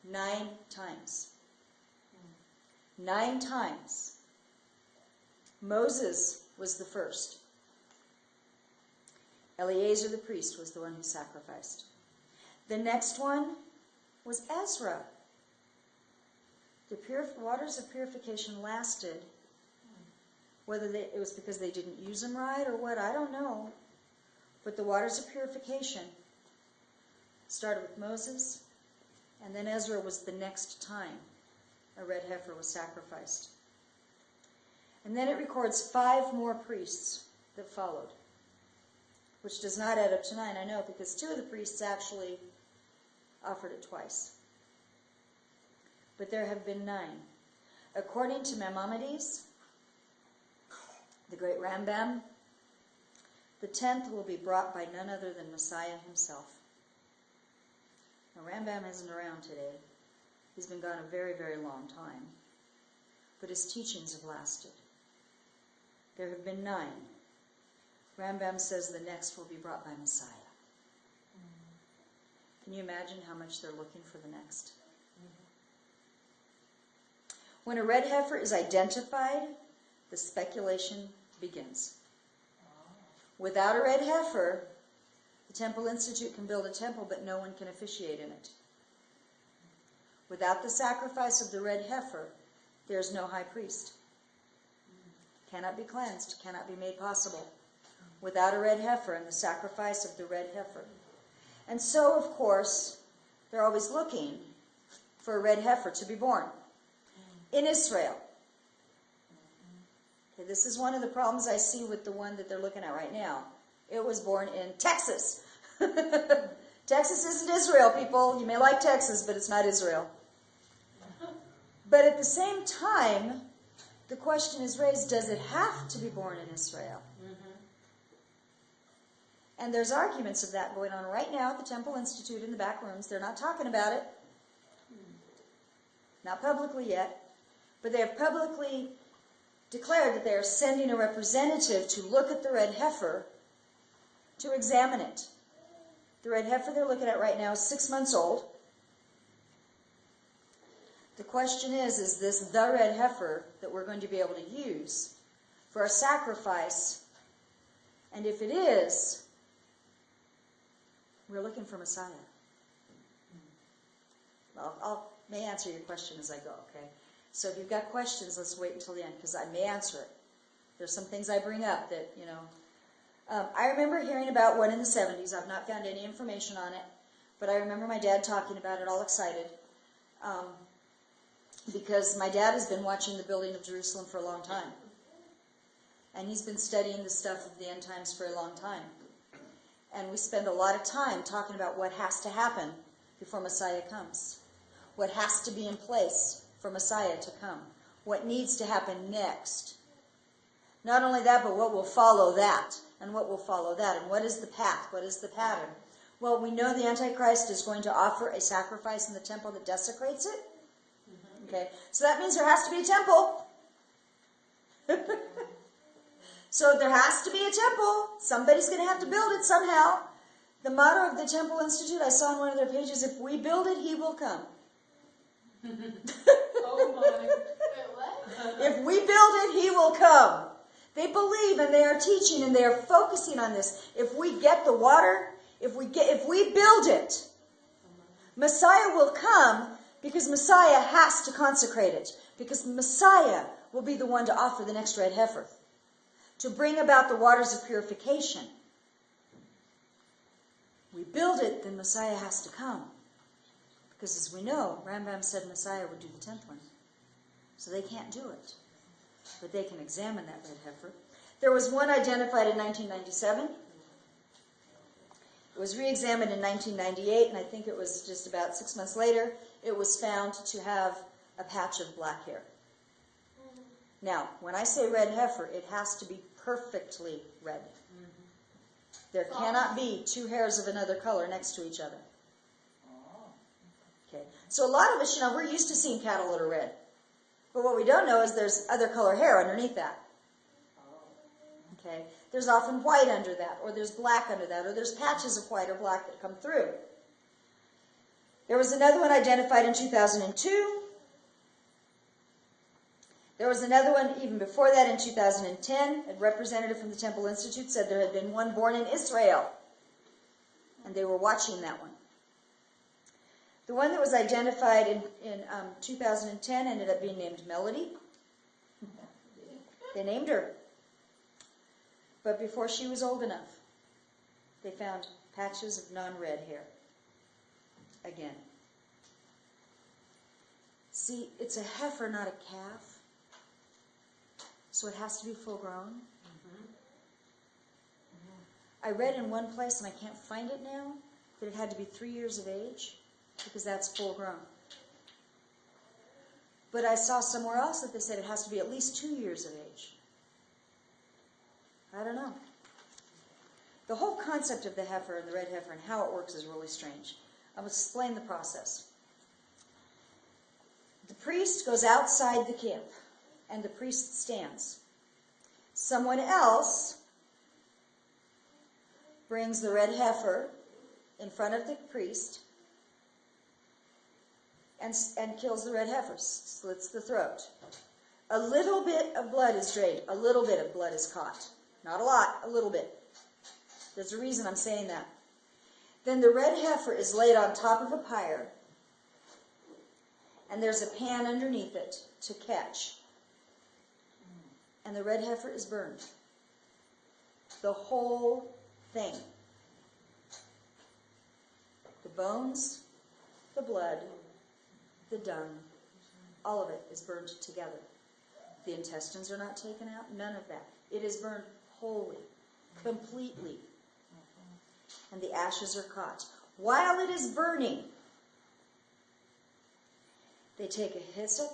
Speaker 2: 9 times. 9 times. Moses was the first. Eleazar the priest was the one who sacrificed. The next one was Ezra. The waters of purification lasted. Whether it was because they didn't use them right or what, I don't know. But the waters of purification started with Moses, and then Ezra was the next time a red heifer was sacrificed. And then it records 5 more priests that followed, which does not add up to 9, I know, because 2 of the priests actually offered it twice. But there have been 9. According to Maimonides, the great Rambam, the 10th will be brought by none other than Messiah himself. Now, Rambam isn't around today. He's been gone a very, very long time. But his teachings have lasted. There have been 9. Rambam says the next will be brought by Messiah. Can you imagine how much they're looking for the next? When a red heifer is identified, the speculation begins. Without a red heifer, the Temple Institute can build a temple, but no one can officiate in it. Without the sacrifice of the red heifer, there's no high priest. Cannot be cleansed, cannot be made possible. Without a red heifer and the sacrifice of the red heifer. And so, of course, they're always looking for a red heifer to be born in Israel. Okay, this is one of the problems I see with the one that they're looking at right now. It was born in Texas. Texas isn't Israel, people. You may like Texas, but it's not Israel. But at the same time, the question is raised, does it have to be born in Israel? And there's arguments of that going on right now at the Temple Institute in the back rooms. They're not talking about it. Not publicly yet. But they have publicly declared that they are sending a representative to look at the red heifer to examine it. The red heifer they're looking at right now is 6 months old. The question is this the red heifer that we're going to be able to use for our sacrifice? And if it is, we're looking for Messiah. Well, I'll may answer your question as I go, okay? So if you've got questions, let's wait until the end, because I may answer it. There's some things I bring up that, I remember hearing about one in the 70s. I've not found any information on it, but I remember my dad talking about it, all excited, because my dad has been watching the building of Jerusalem for a long time. And he's been studying the stuff of the end times for a long time. And we spend a lot of time talking about what has to happen before Messiah comes. What has to be in place for Messiah to come. What needs to happen next. Not only that, but what will follow that, and what will follow that, and what is the path, what is the pattern? Well, we know the Antichrist is going to offer a sacrifice in the temple that desecrates it. Okay, so that means there has to be a temple. So there has to be a temple. Somebody's going to have to build it somehow. The motto of the Temple Institute, I saw on one of their pages, if we build it, he will come.
Speaker 4: Oh my. Wait, what?
Speaker 2: If we build it, he will come. They believe and they are teaching and they are focusing on this. If we get the water, if we build it, Messiah will come because Messiah has to consecrate it. Because Messiah will be the one to offer the next red heifer, to bring about the waters of purification. We build it, then Messiah has to come. Because as we know, Rambam said Messiah would do the templing. So they can't do it. But they can examine that red heifer. There was one identified in 1997. It was re-examined in 1998, and I think it was just about 6 months later, it was found to have a patch of black hair. Now, when I say red heifer, it has to be perfectly red. There cannot be two hairs of another color next to each other. Okay. So a lot of us, we're used to seeing cattle that are red. But what we don't know is there's other color hair underneath that. Okay. There's often white under that, or there's black under that, or there's patches of white or black that come through. There was another one identified in 2002. There was another one even before that in 2010. A representative from the Temple Institute said there had been one born in Israel. And they were watching that one. The one that was identified in 2010 ended up being named Melody. They named her. But before she was old enough, they found patches of non-red hair. Again. See, it's a heifer, not a calf. So it has to be full grown. I read in one place, and I can't find it now, that it had to be 3 years of age, because that's full grown. But I saw somewhere else that they said it has to be at least 2 years of age. I don't know. The whole concept of the heifer and the red heifer and how it works is really strange. I'll explain the process. The priest goes outside the camp, and the priest stands. Someone else brings the red heifer in front of the priest and kills the red heifer, slits the throat. A little bit of blood is drained. A little bit of blood is caught. Not a lot, a little bit. There's a reason I'm saying that. Then the red heifer is laid on top of a pyre, and there's a pan underneath it to catch. And the red heifer is burned. The whole thing. The bones, the blood, the dung, all of it is burned together. The intestines are not taken out, none of that. It is burned wholly, completely. And the ashes are caught. While it is burning, they take a hyssop,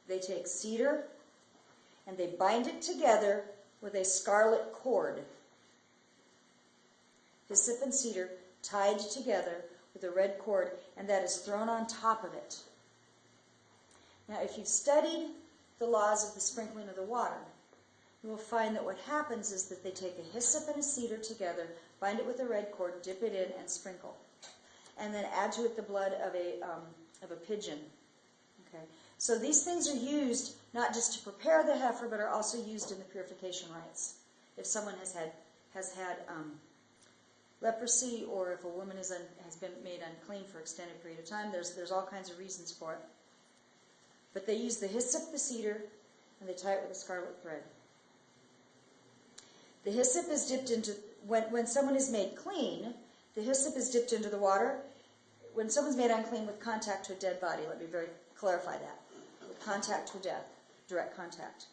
Speaker 2: they take cedar, and they bind it together with a scarlet cord. Hyssop and cedar tied together with a red cord, and that is thrown on top of it. Now, if you've studied the laws of the sprinkling of the water, you will find that what happens is that they take a hyssop and a cedar together, bind it with a red cord, dip it in, and sprinkle. And then add to it the blood of a pigeon. Okay. So these things are used not just to prepare the heifer, but are also used in the purification rites. If someone has had leprosy, or if a woman has been made unclean for an extended period of time, there's all kinds of reasons for it. But they use the hyssop, the cedar, and they tie it with a scarlet thread. The hyssop is dipped into, when someone is made clean, the hyssop is dipped into the water. When someone's made unclean with contact to a dead body, let me clarify that. With contact to death, direct contact.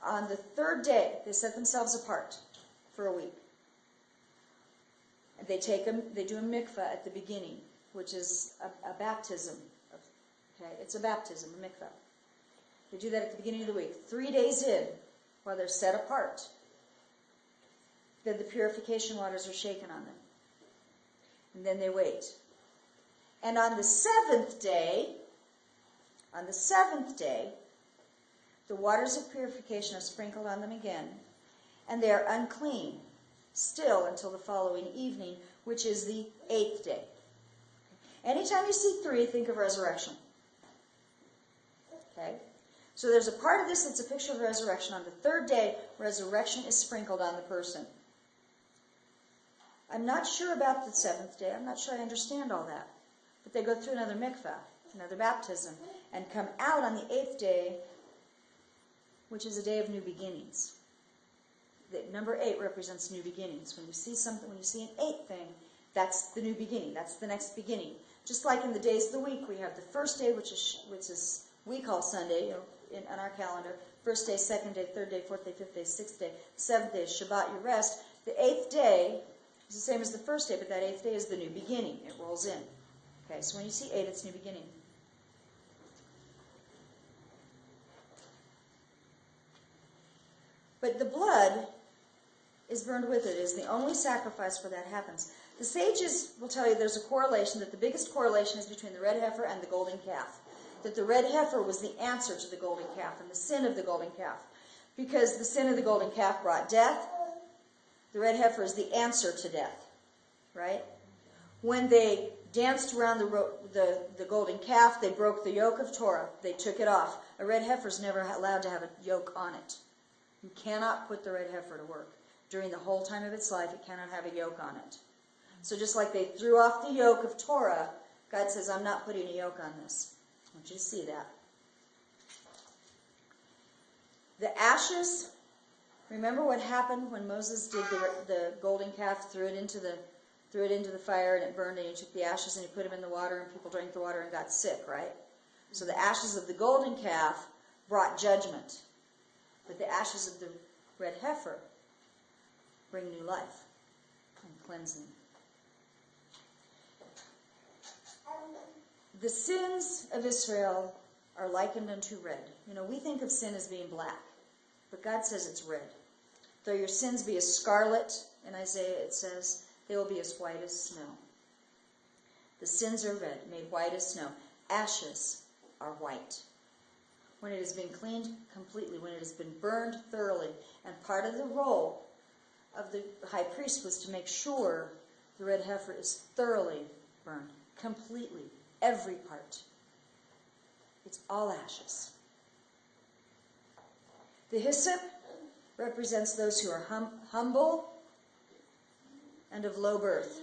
Speaker 2: On the third day, they set themselves apart for a week. They do a mikvah at the beginning, which is a baptism. Okay, it's a baptism, a mikvah. They do that at the beginning of the week. 3 days in, while they're set apart, then the purification waters are shaken on them. And then they wait. And on the seventh day, the waters of purification are sprinkled on them again, and they are unclean still until the following evening, which is the 8th day. Anytime you see 3, think of resurrection. Okay? So there's a part of this that's a picture of resurrection. On the 3rd day, resurrection is sprinkled on the person. I'm not sure about the 7th day. I'm not sure I understand all that. But they go through another mikvah, another baptism, and come out on the 8th day, which is a day of new beginnings. The number 8 represents new beginnings. When you see something, when you see an 8th thing, that's the new beginning. That's the next beginning. Just like in the days of the week, we have the first day, which is we call Sunday, on our calendar. First day, second day, third day, fourth day, fifth day, sixth day, seventh day is Shabbat, your rest. The 8th day is the same as the first day, but that 8th day is the new beginning. It rolls in. Okay, so when you see 8, it's new beginning. But the blood is burned with it. It is the only sacrifice where that happens. The sages will tell you there's a correlation, that the biggest correlation is between the red heifer and the golden calf. That the red heifer was the answer to the golden calf and the sin of the golden calf. Because the sin of the golden calf brought death, the red heifer is the answer to death. Right? When they danced around the golden calf, they broke the yoke of Torah. They took it off. A red heifer is never allowed to have a yoke on it. You cannot put the red heifer to work. During the whole time of its life, it cannot have a yoke on it. So just like they threw off the yoke of Torah, God says, I'm not putting a yoke on this. I want you to see that. The ashes, remember what happened when Moses did the golden calf, threw it into the fire and it burned, and he took the ashes and he put them in the water and people drank the water and got sick, right? So the ashes of the golden calf brought judgment. But the ashes of the red heifer bring new life and cleansing. The sins of Israel are likened unto red. You know, we think of sin as being black, but God says it's red. Though your sins be as scarlet, in Isaiah it says, they will be as white as snow. The sins are red, made white as snow. Ashes are white. When it has been cleaned completely, when it has been burned thoroughly. And part of the role of the high priest was to make sure the red heifer is thoroughly burned, completely, every part. It's all ashes. The hyssop represents those who are humble and of low birth.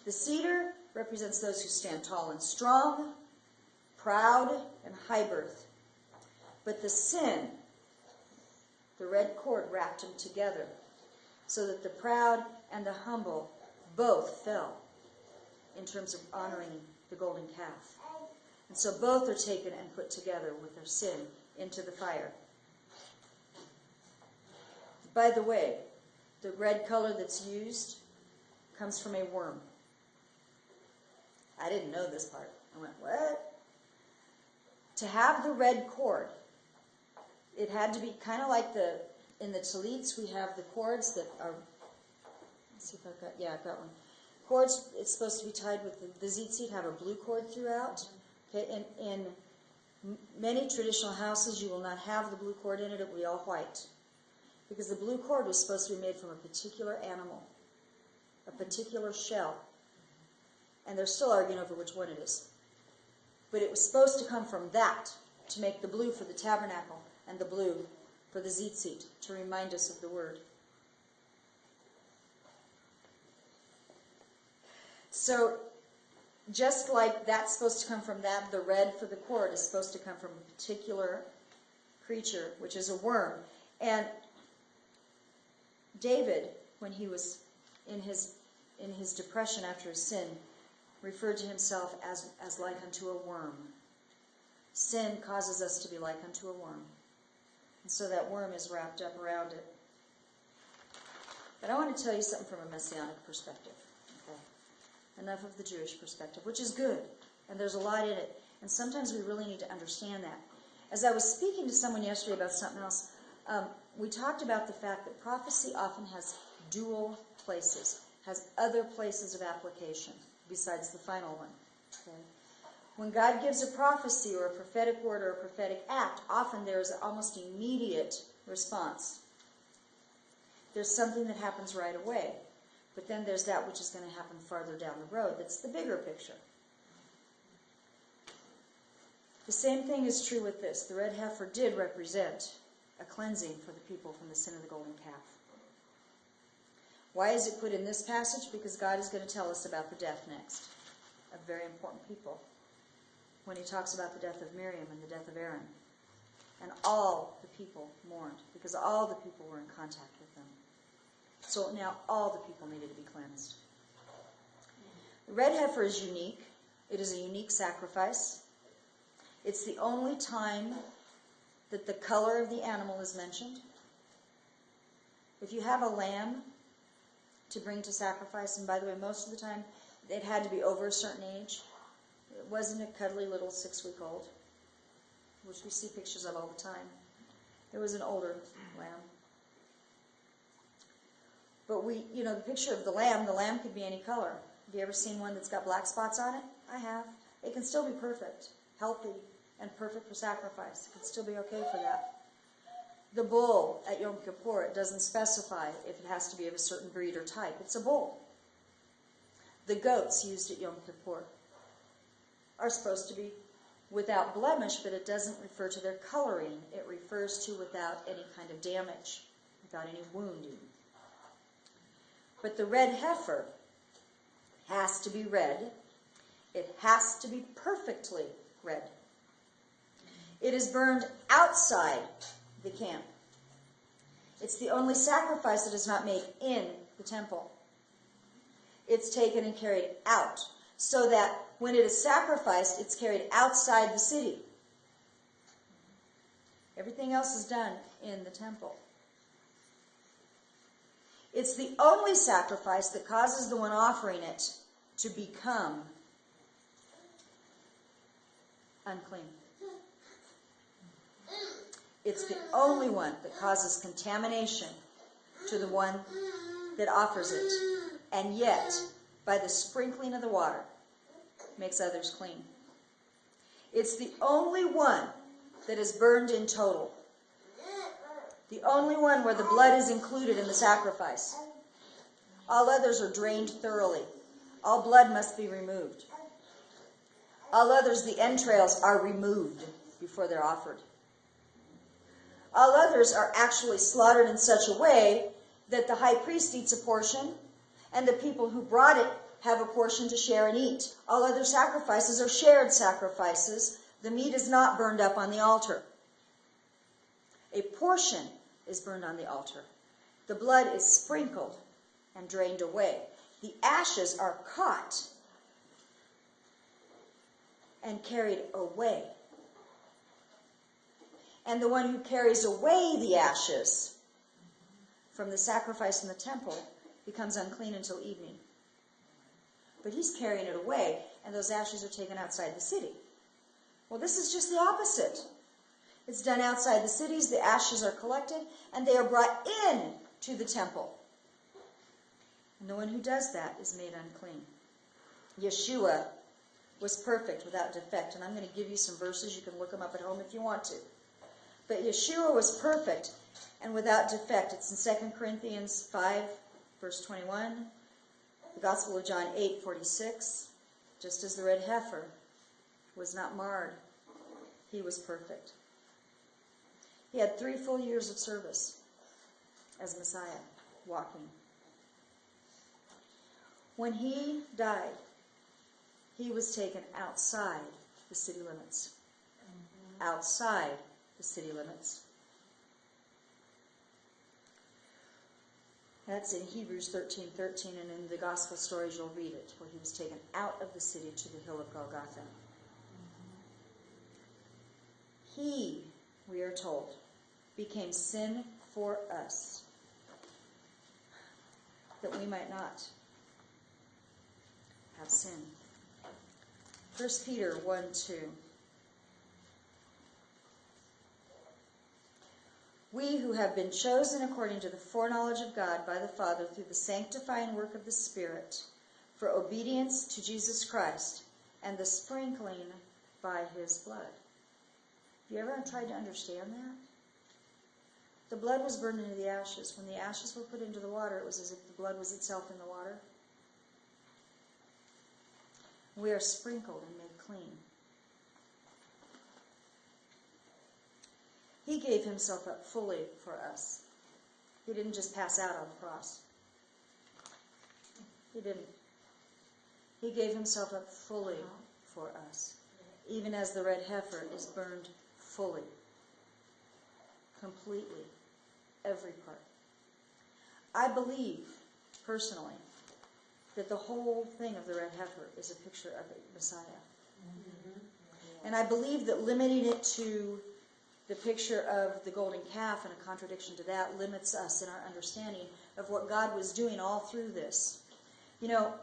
Speaker 2: The cedar represents those who stand tall and strong, proud and high birth. But the sin, the red cord wrapped them together, so that the proud and the humble both fell in terms of honoring the golden calf. And so both are taken and put together with their sin into the fire. By the way, the red color that's used comes from a worm. I didn't know this part. I went, what? To have the red cord, it had to be kind of like in the tallits, we have the cords that are, let's see if I've got one. Cords, it's supposed to be tied with the tzitzit, have a blue cord throughout. Okay, in many traditional houses, you will not have the blue cord in it. It will be all white. Because the blue cord was supposed to be made from a particular animal, a particular shell. And they're still arguing over which one it is. But it was supposed to come from that to make the blue for the tabernacle and the blue for the tzitzit, to remind us of the word. So, just like that's supposed to come from that, the red for the cord is supposed to come from a particular creature, which is a worm. And David, when he was in his depression after his sin, referred to himself as like unto a worm. Sin causes us to be like unto a worm. And so that worm is wrapped up around it. But I want to tell you something from a Messianic perspective. Okay? Enough of the Jewish perspective, which is good. And there's a lot in it. And sometimes we really need to understand that. As I was speaking to someone yesterday about something else, we talked about the fact that prophecy often has dual places, has other places of application besides the final one. Okay? When God gives a prophecy or a prophetic word or a prophetic act, often there is an almost immediate response. There's something that happens right away. But then there's that which is going to happen farther down the road. That's the bigger picture. The same thing is true with this. The red heifer did represent a cleansing for the people from the sin of the golden calf. Why is it put in this passage? Because God is going to tell us about the death next of very important people. When he talks about the death of Miriam and the death of Aaron. And all the people mourned because all the people were in contact with them. So now all the people needed to be cleansed. The red heifer is unique. It is a unique sacrifice. It's the only time that the color of the animal is mentioned. If you have a lamb to bring to sacrifice, and by the way, most of the time it had to be over a certain age. It wasn't a cuddly little 6-week-old, which we see pictures of all the time. It was an older lamb. But the picture of the lamb could be any color. Have you ever seen one that's got black spots on it? I have. It can still be perfect, healthy, and perfect for sacrifice. It can still be okay for that. The bull at Yom Kippur, it doesn't specify if it has to be of a certain breed or type. It's a bull. The goats used at Yom Kippur are supposed to be without blemish, but it doesn't refer to their coloring. It refers to without any kind of damage, without any wounding. But the red heifer has to be red. It has to be perfectly red. It is burned outside the camp. It's the only sacrifice that is not made in the temple. It's taken and carried out, so that when it is sacrificed, it's carried outside the city. Everything else is done in the temple. It's the only sacrifice that causes the one offering it to become unclean. It's the only one that causes contamination to the one that offers it. And yet, by the sprinkling of the water, makes others clean. It's the only one that is burned in total. The only one where the blood is included in the sacrifice. All others are drained thoroughly. All blood must be removed. All others, the entrails, are removed before they're offered. All others are actually slaughtered in such a way that the high priest eats a portion, and the people who brought it have a portion to share and eat. All other sacrifices are shared sacrifices. The meat is not burned up on the altar. A portion is burned on the altar. The blood is sprinkled and drained away. The ashes are caught and carried away. And the one who carries away the ashes from the sacrifice in the temple becomes unclean until evening. But he's carrying it away, and those ashes are taken outside the city. Well, this is just the opposite. It's done outside the cities, the ashes are collected, and they are brought in to the temple. And the one who does that is made unclean. Yeshua was perfect without defect, and I'm going to give you some verses. You can look them up at home if you want to. But Yeshua was perfect and without defect. It's in 2 Corinthians 5, verse 21. The Gospel of John 8:46. Just as the red heifer was not marred, he was perfect. He had 3 full years of service as Messiah, walking. When he died, he was taken outside the city limits. Outside the city limits. That's in Hebrews 13:13, and in the gospel stories you'll read it, where he was taken out of the city to the hill of Golgotha. He, we are told, became sin for us, that we might not have sin. 1 Peter 1:2. We who have been chosen according to the foreknowledge of God by the Father through the sanctifying work of the Spirit, for obedience to Jesus Christ and the sprinkling by his blood. Have you ever tried to understand that? The blood was burned into the ashes. When the ashes were put into the water, it was as if the blood was itself in the water. We are sprinkled and made clean. He gave himself up fully for us. He didn't just pass out on the cross. He didn't. He gave himself up fully for us, even as the red heifer is burned fully, completely, every part. I believe, personally, that the whole thing of the red heifer is a picture of the Messiah. And I believe that limiting it to the picture of the golden calf and a contradiction to that limits us in our understanding of what God was doing all through this. You know,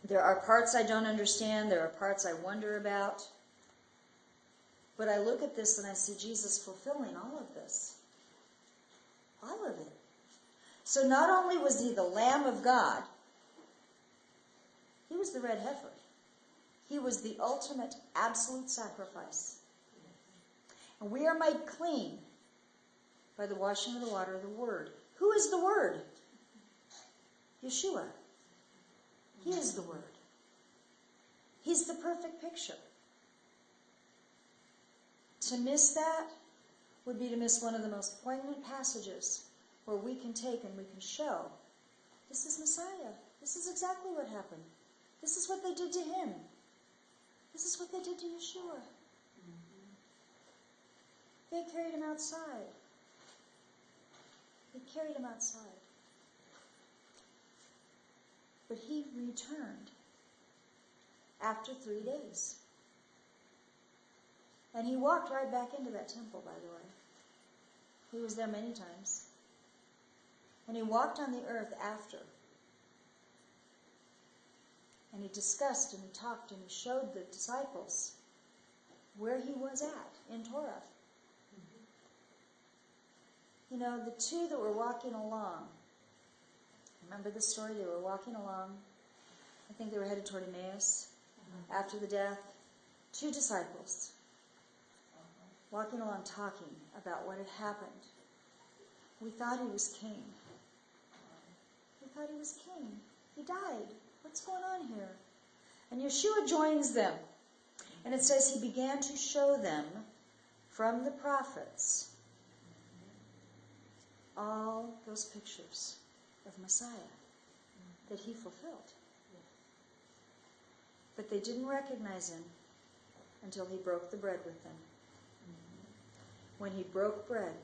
Speaker 2: there are parts I don't understand. There are parts I wonder about. But I look at this and I see Jesus fulfilling all of this. All of it. So not only was he the Lamb of God, he was the red heifer. He was the ultimate, absolute sacrifice. And we are made clean by the washing of the water of the Word. Who is the Word? Yeshua. He is the Word. He's the perfect picture. To miss that would be to miss one of the most poignant passages where we can take and we can show, this is Messiah. This is exactly what happened. This is what they did to him. This is what they did to Yeshua. They carried him outside. They carried him outside. But he returned after 3 days. And he walked right back into that temple, by the way. He was there many times. And he walked on the earth after. And he discussed and he talked and he showed the disciples where he was at in Torah. You know, the two that were walking along, remember the story? They were walking along. I think they were headed toward Emmaus after the death. Two disciples walking along talking about what had happened. We thought he was king. We thought he was king. He died. What's going on here? And Yeshua joins them. And it says he began to show them from the prophets all those pictures of Messiah that he fulfilled. But they didn't recognize him until he broke the bread with them. When he broke bread,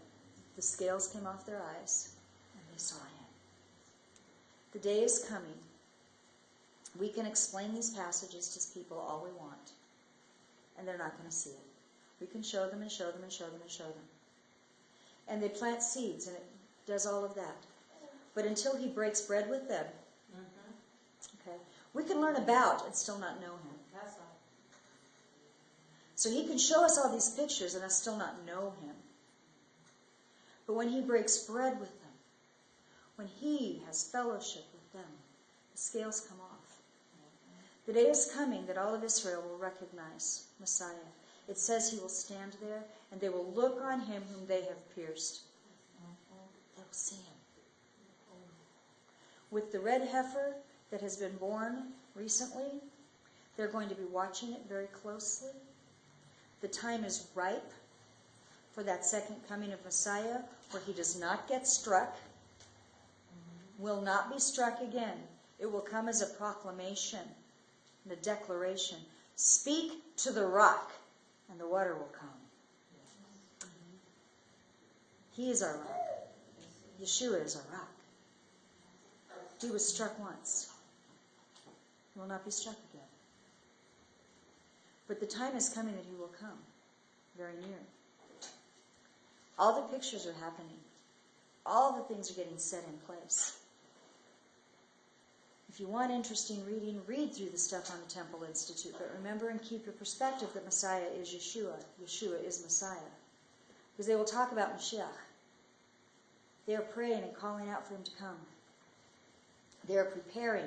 Speaker 2: the scales came off their eyes and they saw him. The day is coming. We can explain these passages to people all we want, and they're not going to see it. We can show them and show them and show them and show them. And they plant seeds, and it does all of that. But until he breaks bread with them, okay, we can learn about and still not know him.
Speaker 5: That's right.
Speaker 2: So he can show us all these pictures and us still not know him. But when he breaks bread with them, when he has fellowship with them, the scales come off. The day is coming that all of Israel will recognize Messiah. It says he will stand there and they will look on him whom they have pierced. They will see him. With the red heifer that has been born recently, they're going to be watching it very closely. The time is ripe for that second coming of Messiah, where he does not get struck, will not be struck again. It will come as a proclamation and a declaration. Speak to the rock, and the water will come. He is our rock. Yeshua is our rock. He was struck once. He will not be struck again. But the time is coming that he will come, very near. All the pictures are happening. All the things are getting set in place. If you want interesting reading, read through the stuff on the Temple Institute. But remember and keep your perspective that Messiah is Yeshua. Yeshua is Messiah. Because they will talk about Mashiach. They are praying and calling out for him to come. They are preparing.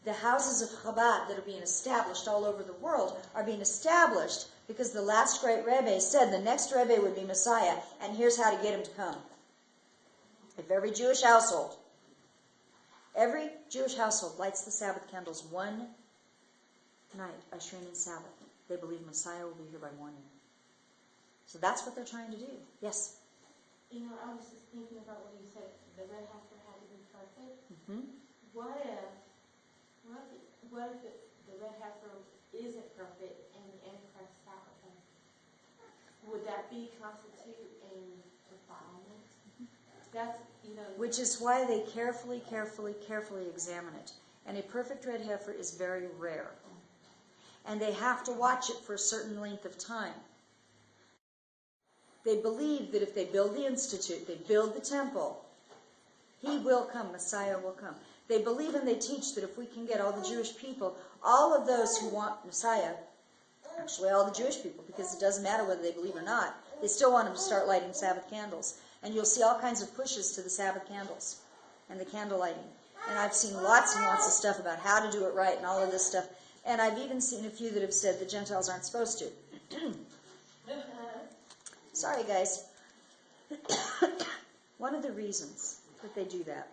Speaker 2: The houses of Chabad that are being established all over the world are being established because the last great Rebbe said the next Rebbe would be Messiah, and here's how to get him to come. If every Jewish household lights the Sabbath candles one night, ushering in Sabbath, they believe Messiah will be here by morning. So that's what they're trying to do. Yes?
Speaker 4: You know, I was just thinking about what you said, the red heifer had to be perfect.
Speaker 2: Mm-hmm.
Speaker 4: What if the red heifer isn't perfect and the Antichrist sacrifice? Would that constitute a defilement? That's,
Speaker 2: Which is why they carefully examine it. And a perfect red heifer is very rare. And they have to watch it for a certain length of time. They believe that if they build the institute, they build the temple, he will come, Messiah will come. They believe and they teach that if we can get all the Jewish people, all of those who want Messiah, actually all the Jewish people, because it doesn't matter whether they believe or not, they still want them to start lighting Sabbath candles. And you'll see all kinds of pushes to the Sabbath candles and the candle lighting. And I've seen lots and lots of stuff about how to do it right and all of this stuff. And I've even seen a few that have said the Gentiles aren't supposed to. Sorry, guys. One of the reasons that they do that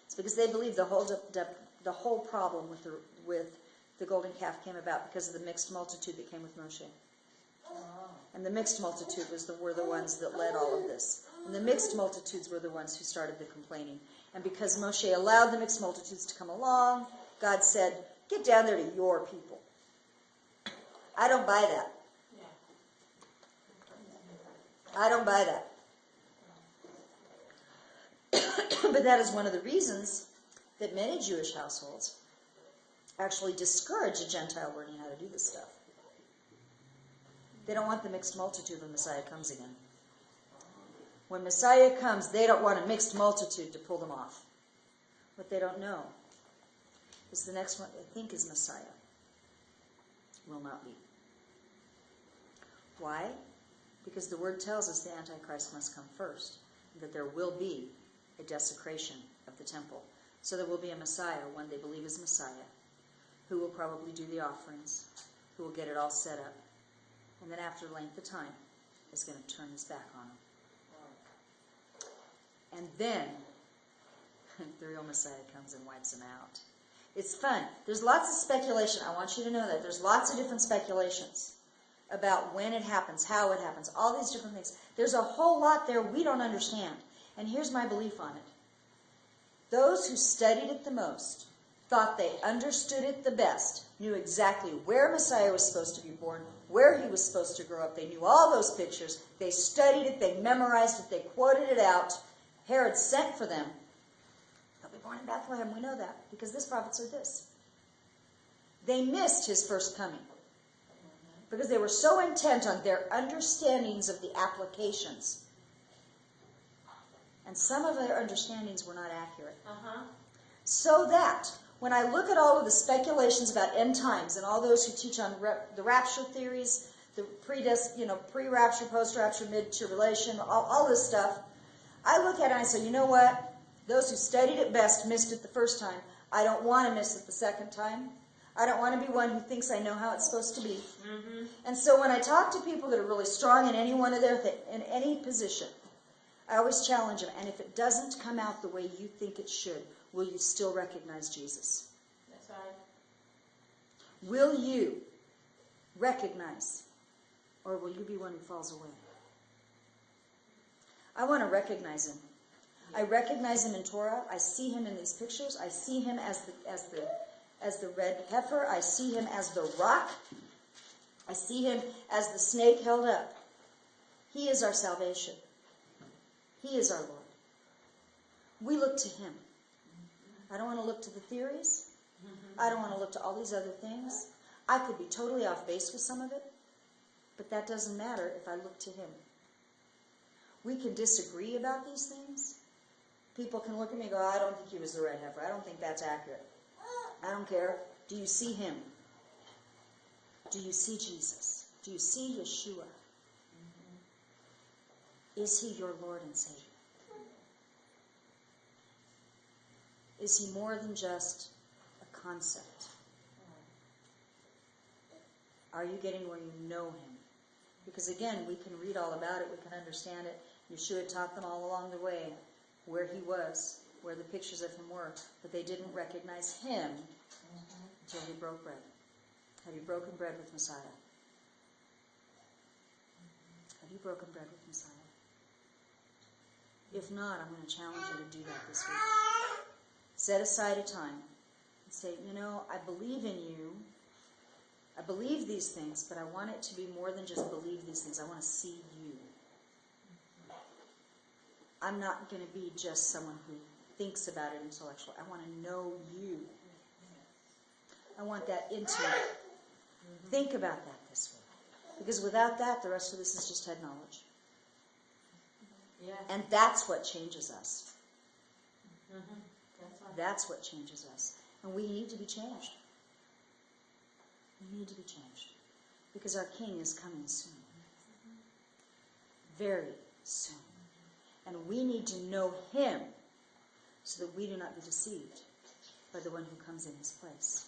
Speaker 2: is because they believe the whole problem with the golden calf came about because of the mixed multitude that came with Moshe. And the mixed multitude were the ones that led all of this. And the mixed multitudes were the ones who started the complaining. And because Moshe allowed the mixed multitudes to come along, God said, get down there to your people. I don't buy that. I don't buy that. But that is one of the reasons that many Jewish households actually discourage a Gentile learning how to do this stuff. They don't want the mixed multitude when Messiah comes again. When Messiah comes, they don't want a mixed multitude to pull them off. What they don't know is the next one they think is Messiah will not be. Why? Because the word tells us the Antichrist must come first, that there will be a desecration of the temple. So there will be a Messiah, one they believe is Messiah, who will probably do the offerings, who will get it all set up, and then after a length of time is going to turn his back on them. And then the real Messiah comes and wipes them out. It's fun. There's lots of speculation. I want you to know that. There's lots of different speculations about when it happens, how it happens, all these different things. There's a whole lot there we don't understand. And here's my belief on it. Those who studied it the most, thought they understood it the best, knew exactly where Messiah was supposed to be born, where he was supposed to grow up. They knew all those pictures. They studied it. They memorized it. They quoted it out. Herod sent for them. He'll be born in Bethlehem. We know that because this prophet said this. They missed his first coming because they were so intent on their understandings of the applications. And some of their understandings were not accurate. So that when I look at all of the speculations about end times and all those who teach on the rapture theories, the pre-rapture, post-rapture, mid-tribulation, all this stuff, I look at it and I say, you know what? Those who studied it best missed it the first time. I don't want to miss it the second time. I don't want to be one who thinks I know how it's supposed to be. And so when I talk to people that are really strong in any one of in any position, I always challenge them. And if it doesn't come out the way you think it should, will you still recognize Jesus?
Speaker 4: That's right.
Speaker 2: Will you recognize, or will you be one who falls away? I want to recognize him. I recognize him in Torah. I see him in these pictures. I see him as the red heifer. I see him as the rock. I see him as the snake held up. He is our salvation. He is our Lord. We look to him. I don't want to look to the theories. I don't want to look to all these other things. I could be totally off base with some of it, but that doesn't matter if I look to him. We can disagree about these things. People can look at me and go, I don't think he was the red heifer. I don't think that's accurate. I don't care. Do you see him? Do you see Jesus? Do you see Yeshua? Is he your Lord and Savior? Is he more than just a concept? Are you getting where you know him? Because again, we can read all about it, we can understand it. Yeshua taught them all along the way where he was, where the pictures of him were, but they didn't recognize him until he broke bread. Have you broken bread with Messiah? Have you broken bread with Messiah? If not, I'm going to challenge you to do that this week. Set aside a time and say, I believe in you. I believe these things, but I want it to be more than just believe these things. I want to see you. I'm not going to be just someone who thinks about it intellectually. I want to know you. I want that intimate. Think about that this week. Because without that, the rest of this is just head knowledge.
Speaker 5: Yeah.
Speaker 2: And that's what changes us.
Speaker 5: Mm-hmm. That's right.
Speaker 2: That's what changes us. And we need to be changed. We need to be changed. Because our King is coming soon. Very soon. And we need to know him so that we do not be deceived by the one who comes in his place.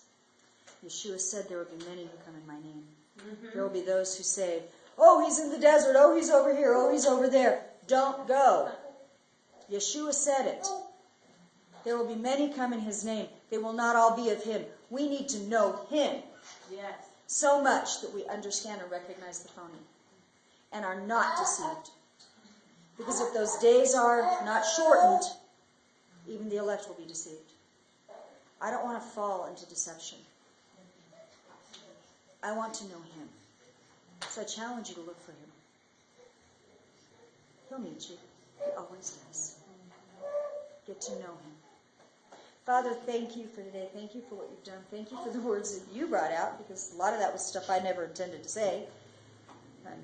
Speaker 2: Yeshua said there will be many who come in my name. Mm-hmm. There will be those who say, oh, he's in the desert. Oh, he's over here. Oh, he's over there. Don't go. Yeshua said it. There will be many come in his name. They will not all be of him. We need to know him.
Speaker 5: Yes.
Speaker 2: So much that we understand and recognize the phony and are not deceived. Because if those days are not shortened, even the elect will be deceived. I don't want to fall into deception. I want to know him. So I challenge you to look for him. He'll meet you. He always does. Get to know him. Father, thank you for today. Thank you for what you've done. Thank you for the words that you brought out, because a lot of that was stuff I never intended to say.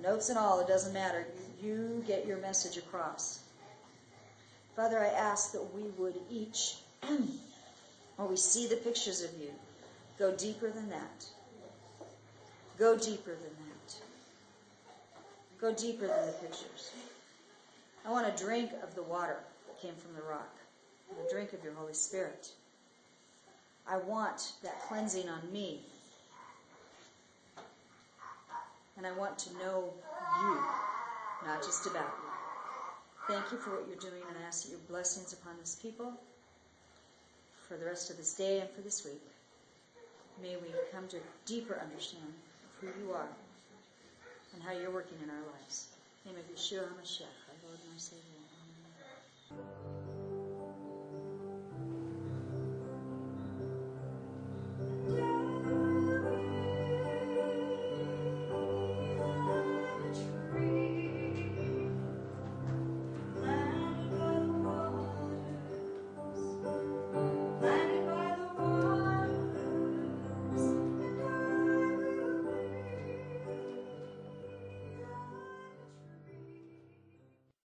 Speaker 2: Notes and all, it doesn't matter. You get your message across. Father, I ask that we would each, when we see the pictures of you, go deeper than that. Go deeper than that. Go deeper than the pictures. I want a drink of the water that came from the rock. A drink of your Holy Spirit. I want that cleansing on me. And I want to know you, not just about you. Thank you for what you're doing, and I ask that your blessings upon this people for the rest of this day and for this week. May we come to a deeper understanding of who you are and how you're working in our lives. In the name of Yeshua HaMashiach, our Lord and our Savior.